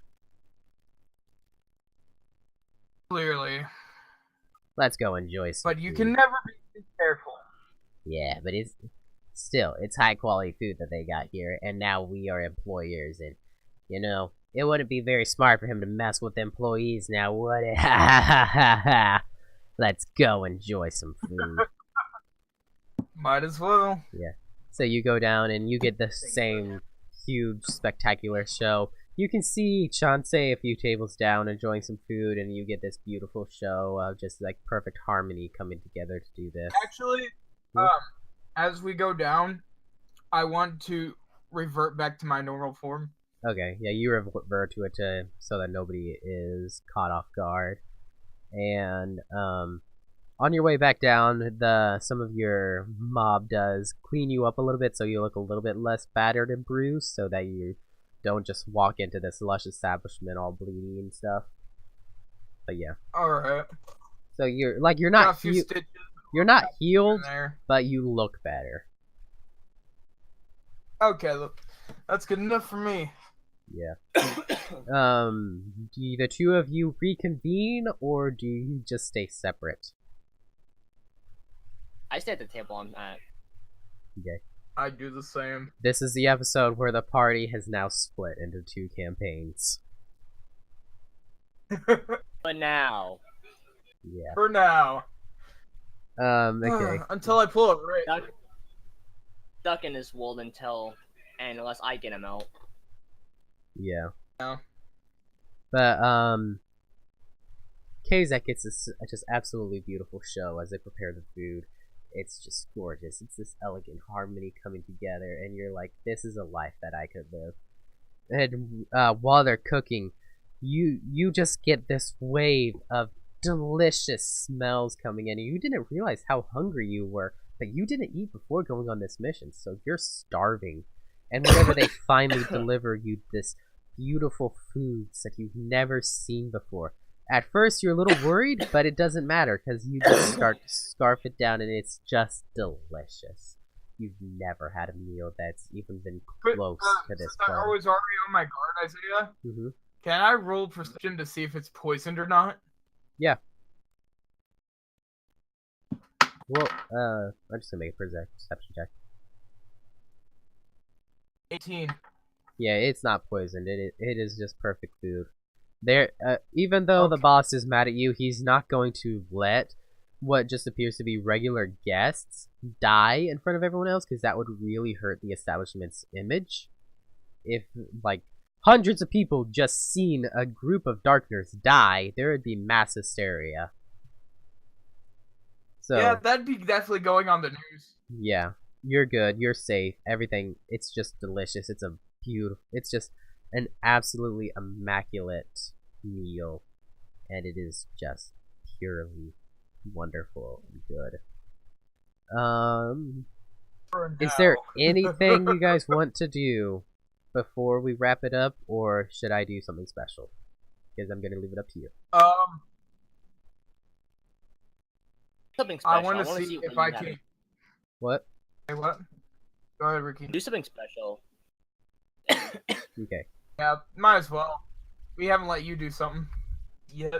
Clearly. let's go enjoy some But you food. can never be too careful. Yeah, but it's high quality food that they got here, and now we are employers, and it wouldn't be very smart for him to mess with employees now, would it? Ha ha ha ha ha! Let's go enjoy some food. Might as well. So you go down and you get the same huge, spectacular show. You can see Chauncey a few tables down enjoying some food, and you get this beautiful show of just like perfect harmony coming together to do this. Actually, Hmm? as we go down, I want to revert back to my normal form. Okay, yeah, you revert to it so that nobody is caught off guard. And on your way back down, some of your mob does clean you up a little bit so you look a little bit less battered and bruised, so that you don't just walk into this lush establishment all bleeding and stuff. But yeah, Alright. so you're Got a not few stitches you're not in healed, there. but you look better. Okay, look. That's good enough for me. Yeah. Do the two of you reconvene, or do you just stay separate? I stay at the table I'm at. Okay. I do the same. This is the episode where the party has now split into two campaigns. But now, Yeah. For now. Okay. Until I pull it right. stuck in this world unless I get him out. Yeah. Yeah. But, Kazak gets this just absolutely beautiful show as they prepare the food. It's just gorgeous. It's this elegant harmony coming together, and you're like, this is a life that I could live. And while they're cooking, you just get this wave of delicious smells coming in, and you didn't realize how hungry you were, but you didn't eat before going on this mission, so you're starving. And whenever they finally deliver you this beautiful foods that you've never seen before, at first you're a little worried, but it doesn't matter because you just start to scarf it down, and it's just delicious. You've never had a meal that's even been But, close to this since I point. was already on my guard, Isaiah, Mm-hmm. can I roll perception to see if it's poisoned or not? Well, I'm just gonna make a perception check. 18. Yeah, it's not poisoned. It is just perfect food. There, even though the Okay. boss is mad at you, he's not going to let what just appears to be regular guests die in front of everyone else, because that would really hurt the establishment's image. If, like, hundreds of people just seen a group of Darkners die, there would be mass hysteria. So, Yeah, that'd be definitely going on the news. yeah, you're good. You're safe. Everything. It's just delicious. It's a beautiful. It's just an absolutely immaculate meal, and it is just purely wonderful and good. For Is there now. anything you guys want to do before we wrap it up, or should I do something special? Because I'm gonna leave it up to you. Something special. I want to wanna see what if you I have. can. What? Hey, what? Go ahead, Ricky. Do something special. Okay. Yeah, might as well. We haven't let you do something yet.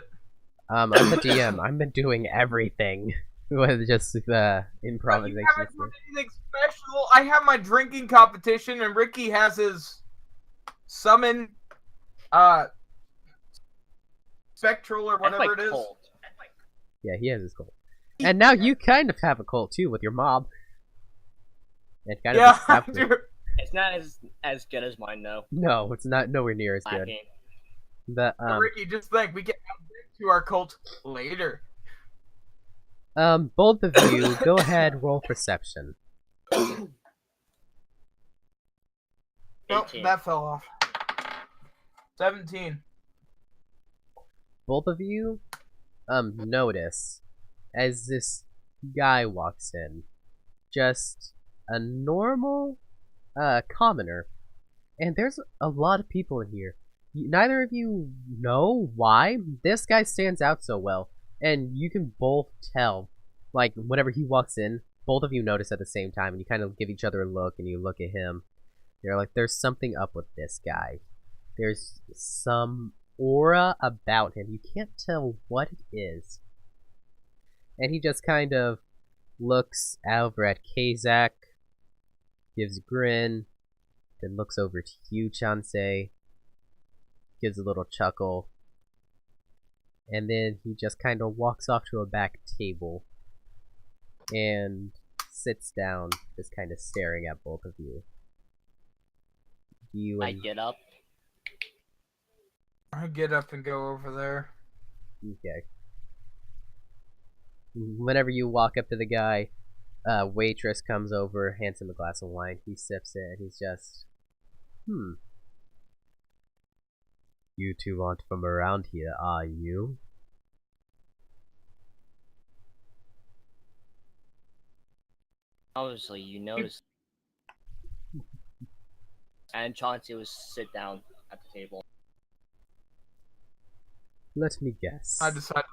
I'm the DM. I've been doing everything with just You improvisation. haven't done anything special. I have my drinking competition, and Ricky has his summon, spectral or That's whatever my it is. cult. Yeah, he has his cult. And now you kind of have a cult too with your mob. It kind of Yeah, just happened. It's not as good as mine though. No, it's not nowhere near as good. Lacking. But Ricky, just think we can add this to our cult later. both of you go ahead, roll perception. Nope, 18. that fell off. 17. Both of you notice as this guy walks in, just a normal commoner, and there's a lot of people in here. Neither of you know why this guy stands out so well, and you can both tell, like, whenever he walks in, both of you notice at the same time, and you kind of give each other a look, and you look at him. You're like, there's something up with this guy. There's some aura about him. You can't tell what it is. And he just kind of looks over at Kazak, gives a grin, then looks over to you, Chansei, gives a little chuckle, and then he just kind of walks off to a back table and sits down, just kind of staring at both of you. I get up. I get up and go over there. Okay. Whenever you walk up to the guy, waitress comes over, hands him a glass of wine. He sips it, and he's just, You two aren't from around here, are you? Obviously, you noticed. And Chauncey was sit down at the table. Let me guess. I decided.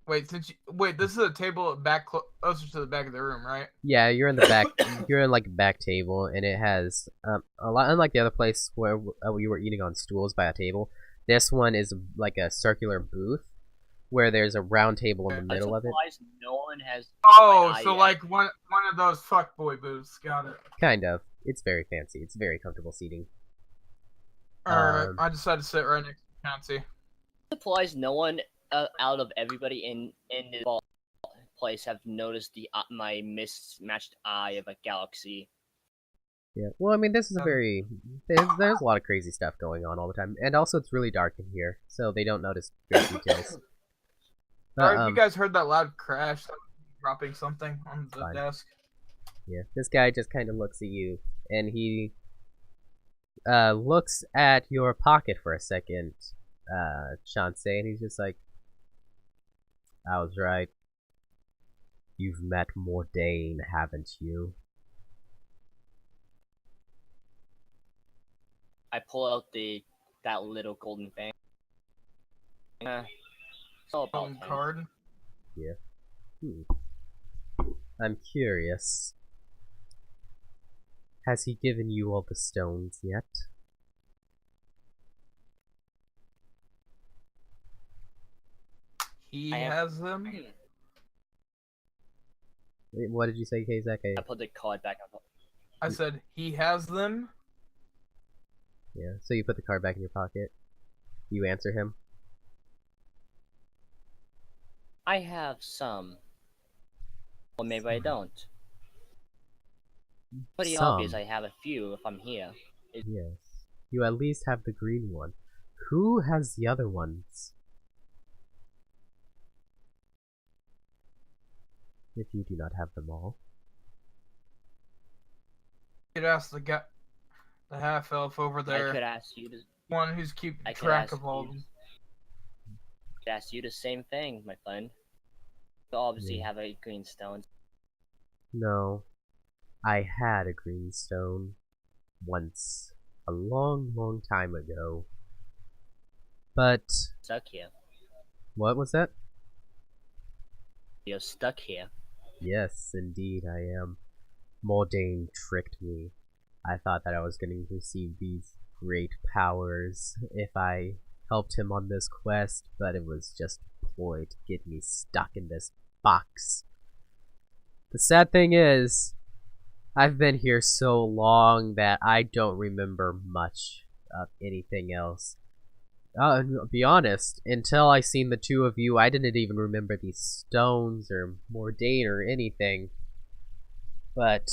Wait, this is a table back closer to the back of the room, right? Yeah, you're in the back. You're in like a back table, and it has a lot. Unlike the other place where you were eating on stools by a table, this one is like a circular booth where there's a round table in the middle of it. No one has. Oh, so like one of those fuckboy booths. Got it. Kind of. It's very fancy. It's very comfortable seating. Alright, I decided to sit right next to Chansey. Supplies no one out of everybody in this place have noticed my mismatched eye of a galaxy. Yeah. Well, I mean, this is a very there's a lot of crazy stuff going on all the time, and also it's really dark in here, so they don't notice great details. Alright, you guys heard that loud crash? Dropping something on the desk. Yeah. This guy just kind of looks at you, and he looks at your pocket for a second, Chansey, and he's just like, I was right. You've met Mordain, haven't you? I pull out that little golden thing. It's all about Golden card. Yeah. I'm curious. Has he given you all the stones yet? He has them. Wait, what did you say, Kazak? I put the card back on. I said he has them. Yeah, so you put the card back in your pocket. You answer him. I have some. Or maybe I don't. Pretty obvious I have a few if I'm here. Yes. You at least have the green one. Who has the other ones? If you do not have them all. You could ask the half elf over there. I could ask you to. One who's keeping track of all. I could ask you the same thing, my friend. You obviously have a green stone. No. I had a green stone. Once. A long, long time ago. But... Stuck here. What was that? You're stuck here. Yes, indeed I am. Mordain tricked me. I thought that I was going to receive these great powers if I helped him on this quest, but it was just a ploy to get me stuck in this box. The sad thing is, I've been here so long that I don't remember much of anything else. I'll be honest, until I seen the two of you, I didn't even remember these stones or Mordain or anything. But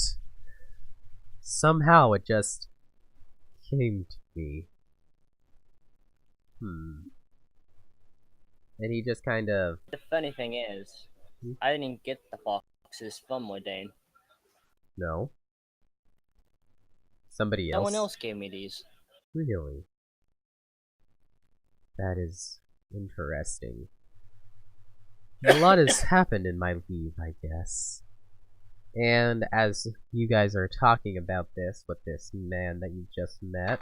somehow it just came to me. And he just kind of... The funny thing is, I didn't get the boxes from Mordain. No. Somebody else? Someone else gave me these. Really? That is interesting. A lot has happened in my leave, I guess. And as you guys are talking about this with this man that you just met,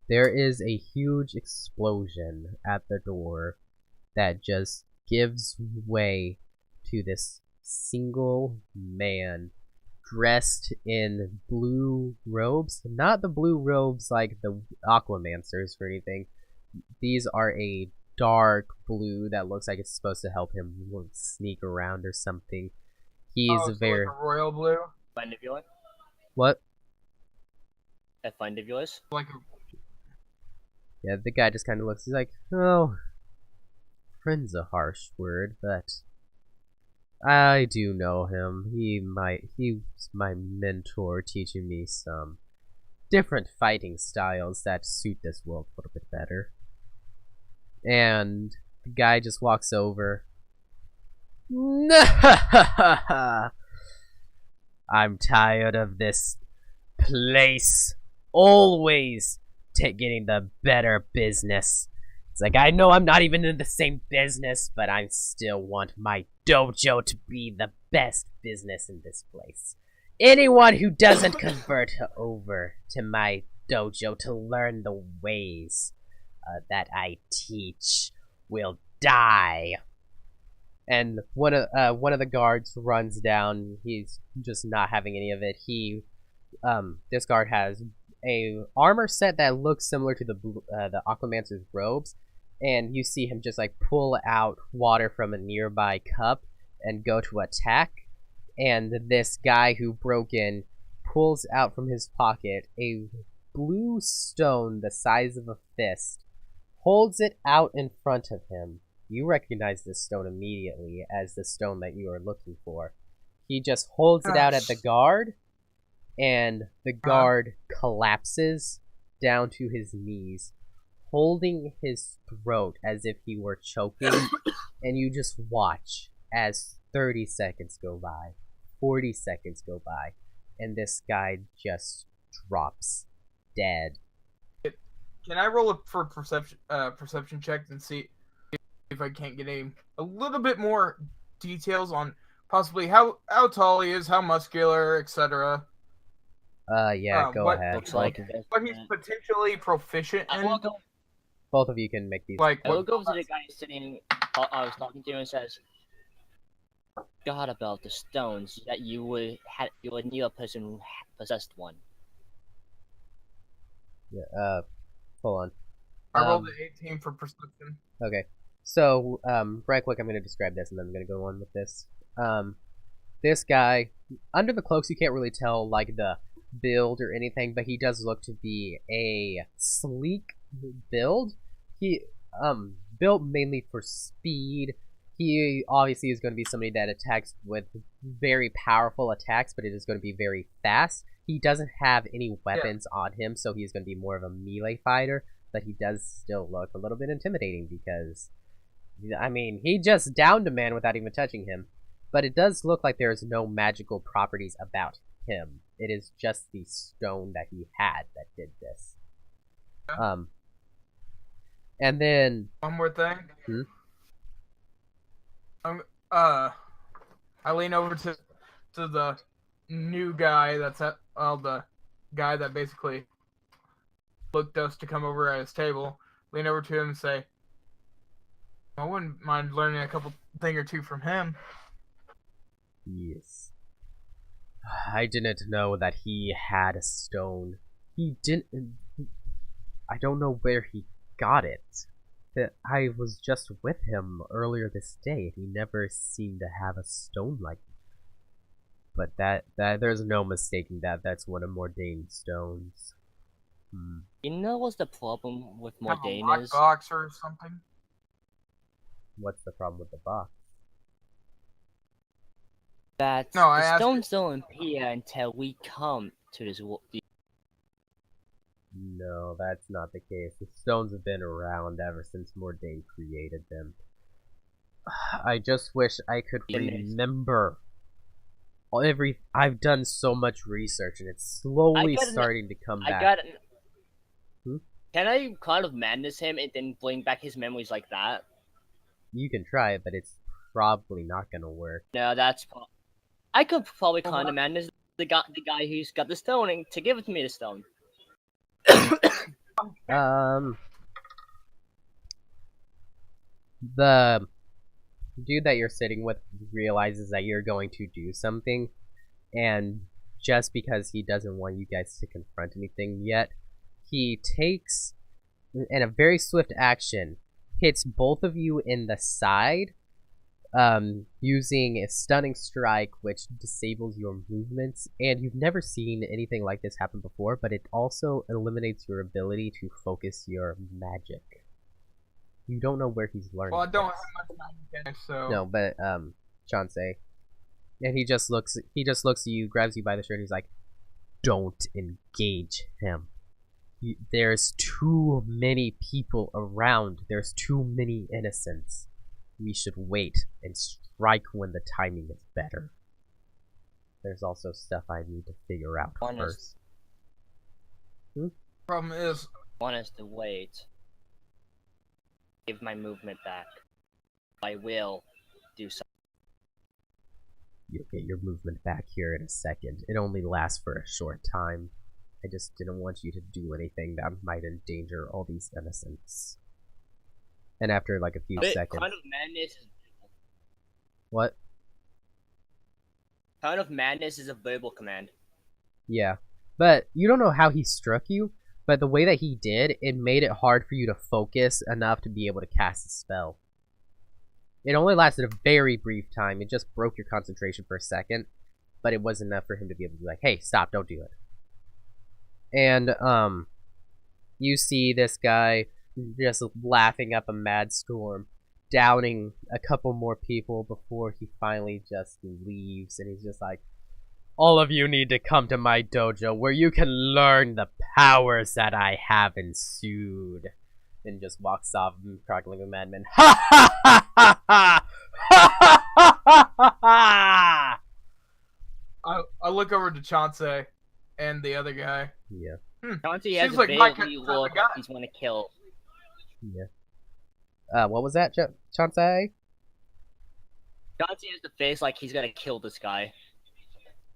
there is a huge explosion at the door that just gives way to this single man dressed in blue robes. Not the blue robes like the Aquamancers or anything, these are a dark blue that looks like it's supposed to help him sneak around or something. He's so very like a royal blue, Fundibular? what? A Fundibular? like Yeah, the guy just kind of looks. He's like, oh, friend's a harsh word, but I do know him. He's my mentor, teaching me some different fighting styles that suit this world a little bit better. And the guy just walks over. I'm tired of this place. Always getting the better business. It's like, I know I'm not even in the same business, but I still want my dojo to be the best business in this place. Anyone who doesn't convert over to my dojo to learn the ways that I teach will die. And one of the guards runs down. He's just not having any of it. This guard has a armor set that looks similar to the Aquamancer's robes, and you see him just like pull out water from a nearby cup and go to attack. And this guy who broke in pulls out from his pocket a blue stone the size of a fist, holds it out in front of him. You recognize this stone immediately as the stone that you are looking for. He just holds it out at the guard, and the guard collapses down to his knees, holding his throat as if he were choking, and you just watch as 30 seconds go by, 40 seconds go by, and this guy just drops dead. Can I roll for perception check and see if I can't get a little bit more details on possibly how tall he is, how muscular, etc. Yeah, go ahead. Looks like What he's potentially proficient I in. will go. Both of you can make these. Like, I will go to the guy sitting. I was talking to and says, "God about the stones that you would need a person who possessed one." Yeah. Hold on. I rolled an 18 for perception. Okay. So, right quick, I'm going to describe this, and then I'm going to go on with this. This guy, under the cloaks, you can't really tell, like, the build or anything, but he does look to be a sleek build. He, built mainly for speed. He obviously is going to be somebody that attacks with very powerful attacks, but it is going to be very fast. He doesn't have any weapons on him, so he's going to be more of a melee fighter, but he does still look a little bit intimidating because, I mean, he just downed a man without even touching him. But it does look like there's no magical properties about him. It is just the stone that he had that did this. Yeah. And then... One more thing. I lean over to the new guy that's at, the guy that basically looked us to come over at his table. Lean over to him and say, I wouldn't mind learning a thing or two from him. Yes. I didn't know that he had a stone. He didn't... I don't know where he got it. I was just with him earlier this day, and he never seemed to have a stone like it. But that there's no mistaking that. That's one of Mordane's stones. You know what's the problem with Have a Mordane is? box or something. What's the problem with the box? That No, I the asked stones don't appear until we come to this world. No, that's not the case. The stones have been around ever since Mordane created them. I just wish I could remember I've done so much research, and it's slowly starting to come back. Can I kind of madness him and then bring back his memories like that? You can try it, but it's probably not gonna work. No, I could probably kind of madness the guy who's got the stone and to give it to me the stone. The dude that you're sitting with realizes that you're going to do something, and just because he doesn't want you guys to confront anything yet, he takes and a very swift action, hits both of you in the side, using a stunning strike, which disables your movements. And you've never seen anything like this happen before, but it also eliminates your ability to focus your magic. You don't know where he's learned. Well, I don't this. have much magic, so No, but Chansey, and he just looks at you, grabs you by the shirt, and he's like, "Don't engage him. There's too many people around. There's too many innocents. We should wait and strike when the timing is better. There's also stuff I need to figure out first." problem is, One is to wait. Give my movement back. I will do something. You'll get your movement back here in a second. It only lasts for a short time. I just didn't want you to do anything that might endanger all these innocents. And after like a few seconds... Kind of madness is... What? Kind of madness is a verbal command. Yeah. But you don't know how he struck you, but the way that he did, it made it hard for you to focus enough to be able to cast a spell. It only lasted a very brief time. It just broke your concentration for a second, but it wasn't enough for him to be able to be like, "Hey, stop, don't do it." And, you see this guy just laughing up a mad storm, downing a couple more people before he finally just leaves, and he's just like, "All of you need to come to my dojo where you can learn the powers that I have ensued." And just walks off, crackling a madman. Ha ha ha ha ha! Ha ha ha ha ha! I look over to Chansey and the other guy. Yeah. Chauncey has Seems a like my vaguely kind of look guy. he's want to kill. Yeah. What was that, Chansey? Chauncey has the face like he's gonna kill this guy.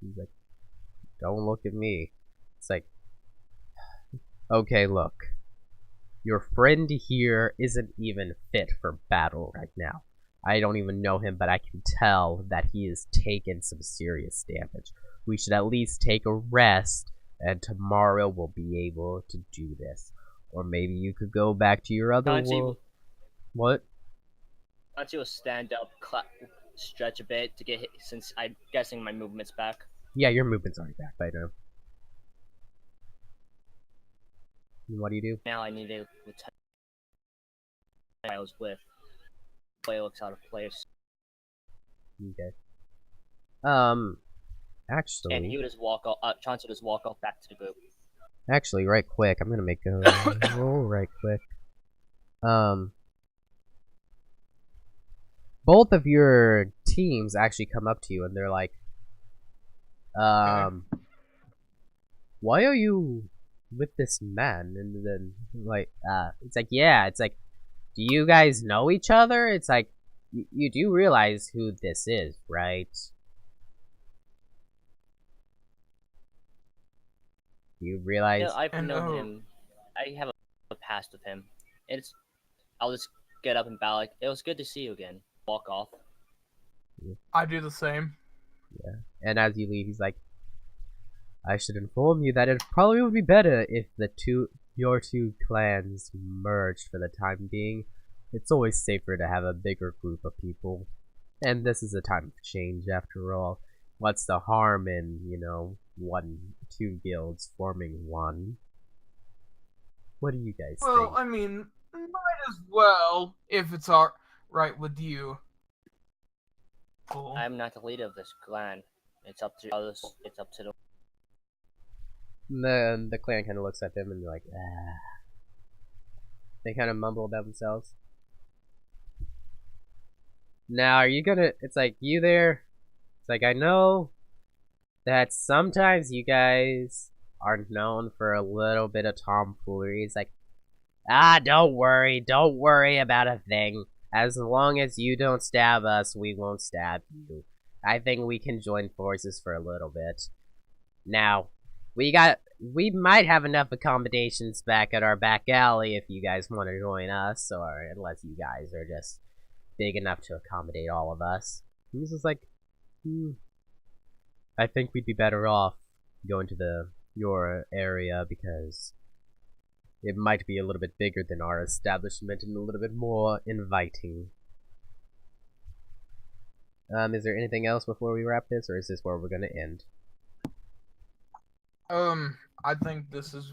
He's like, "Don't look at me." It's like, okay, look. Your friend here isn't even fit for battle right now. I don't even know him, but I can tell that he has taken some serious damage. We should at least take a rest, and tomorrow we'll be able to do this. Or maybe you could go back to your other Chauncey- world. What? Chauncey will stand up, stretch a bit to get hit, since I'm guessing my movement's back. Yeah, your movement's already back by now. And what do you do? Now I need to return I was with. Play looks out of place. Okay. And Actually... he would just walk off, Chauncey would just walk off back to the group. Actually, right quick, I'm gonna make a roll right quick. Both of your teams actually come up to you and they're like, why are you with this man? And then, like, it's like, yeah, it's like, do you guys know each other? It's like, you do realize who this is, right? You realize... Yeah, I've And known who? him. I have a past with him. I'll just get up and bow like, it was good to see you again. Walk off. I do the same. And as you leave, he's like, I should inform you that it probably would be better if your two clans merged for the time being. It's always safer to have a bigger group of people. And this is a time of change after all. What's the harm in, you know, two guilds forming one? What do you guys Well, think? I mean, might as well if it's all right with you. Cool. I'm not the leader of this clan. It's up to others. It's up to the. And then the clan kind of looks at them and they're like, ah. They kind of mumble about themselves. Now, are you gonna... It's like, you there? It's like, I know that sometimes you guys are known for a little bit of tomfoolery. It's like, don't worry about a thing. As long as you don't stab us, we won't stab you. I think we can join forces for a little bit. Now, we might have enough accommodations back at our back alley if you guys want to join us, or unless you guys are just big enough to accommodate all of us. And this is like, I think we'd be better off going to your area because it might be a little bit bigger than our establishment and a little bit more inviting. Is there anything else before we wrap this, or is this where we're gonna end? I think this is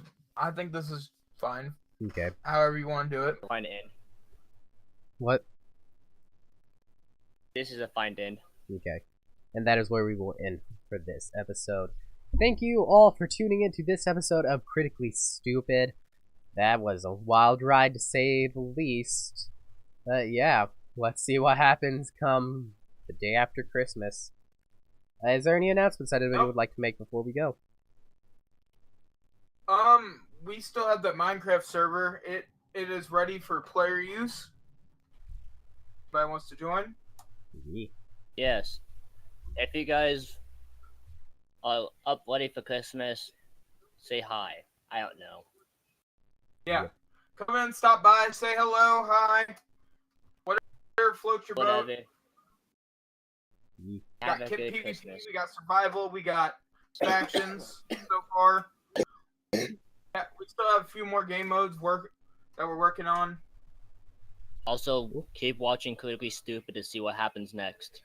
fine. Okay. However you want to do it. Fine end. What? This is a fine end. Okay. And that is where we will end for this episode. Thank you all for tuning in to this episode of Critically Stupid. That was a wild ride to say the least. But yeah, let's see what happens come the day after Christmas. Is there any announcements that anybody would like to make before we go? We still have that Minecraft server. It is ready for player use. Anybody wants to join? Yeah. Yes. If you guys are up ready for Christmas, say hi. I don't know. Yeah. Come in, stop by, say hello, hi. Whatever floats your boat. Whatever. Yeah. We Have got a Kid good PvP, Christmas. we got survival, we got factions so far. Yeah, we still have a few more game modes that we're working on. Also, keep watching Critically Stupid to see what happens next.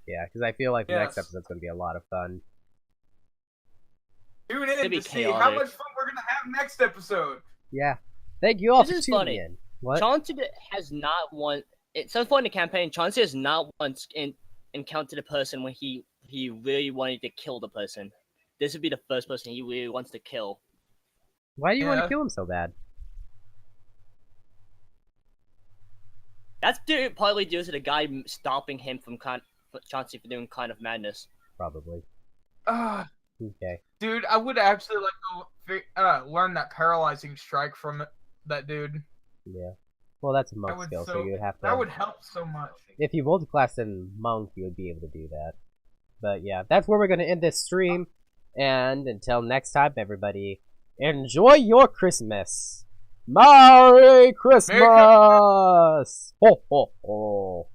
Yeah, because I feel like the next Yes. episode's going to be a lot of fun. Tune It'd in be to see how chaotic. much fun we're gonna have next episode. Yeah. Thank you all This for is tuning funny. in. What? Chauncey has not once. So far in the campaign, Chauncey has not once encountered a person when he really wanted to kill the person. This would be the first person he really wants to kill. Why do you want to Yeah. kill him so bad? That's partly due to the guy stopping him from Chauncey from doing Kind of Madness. Probably. Okay. Dude, I would actually like to learn that paralyzing strike from that dude. Yeah. Well, that's a monk would skill, so so- you would have to... That would help so much. If you multiclass in monk, you would be able to do that. But yeah, that's where we're going to end this stream. And until next time, everybody, enjoy your Christmas. Merry Christmas! Ho, ho, ho.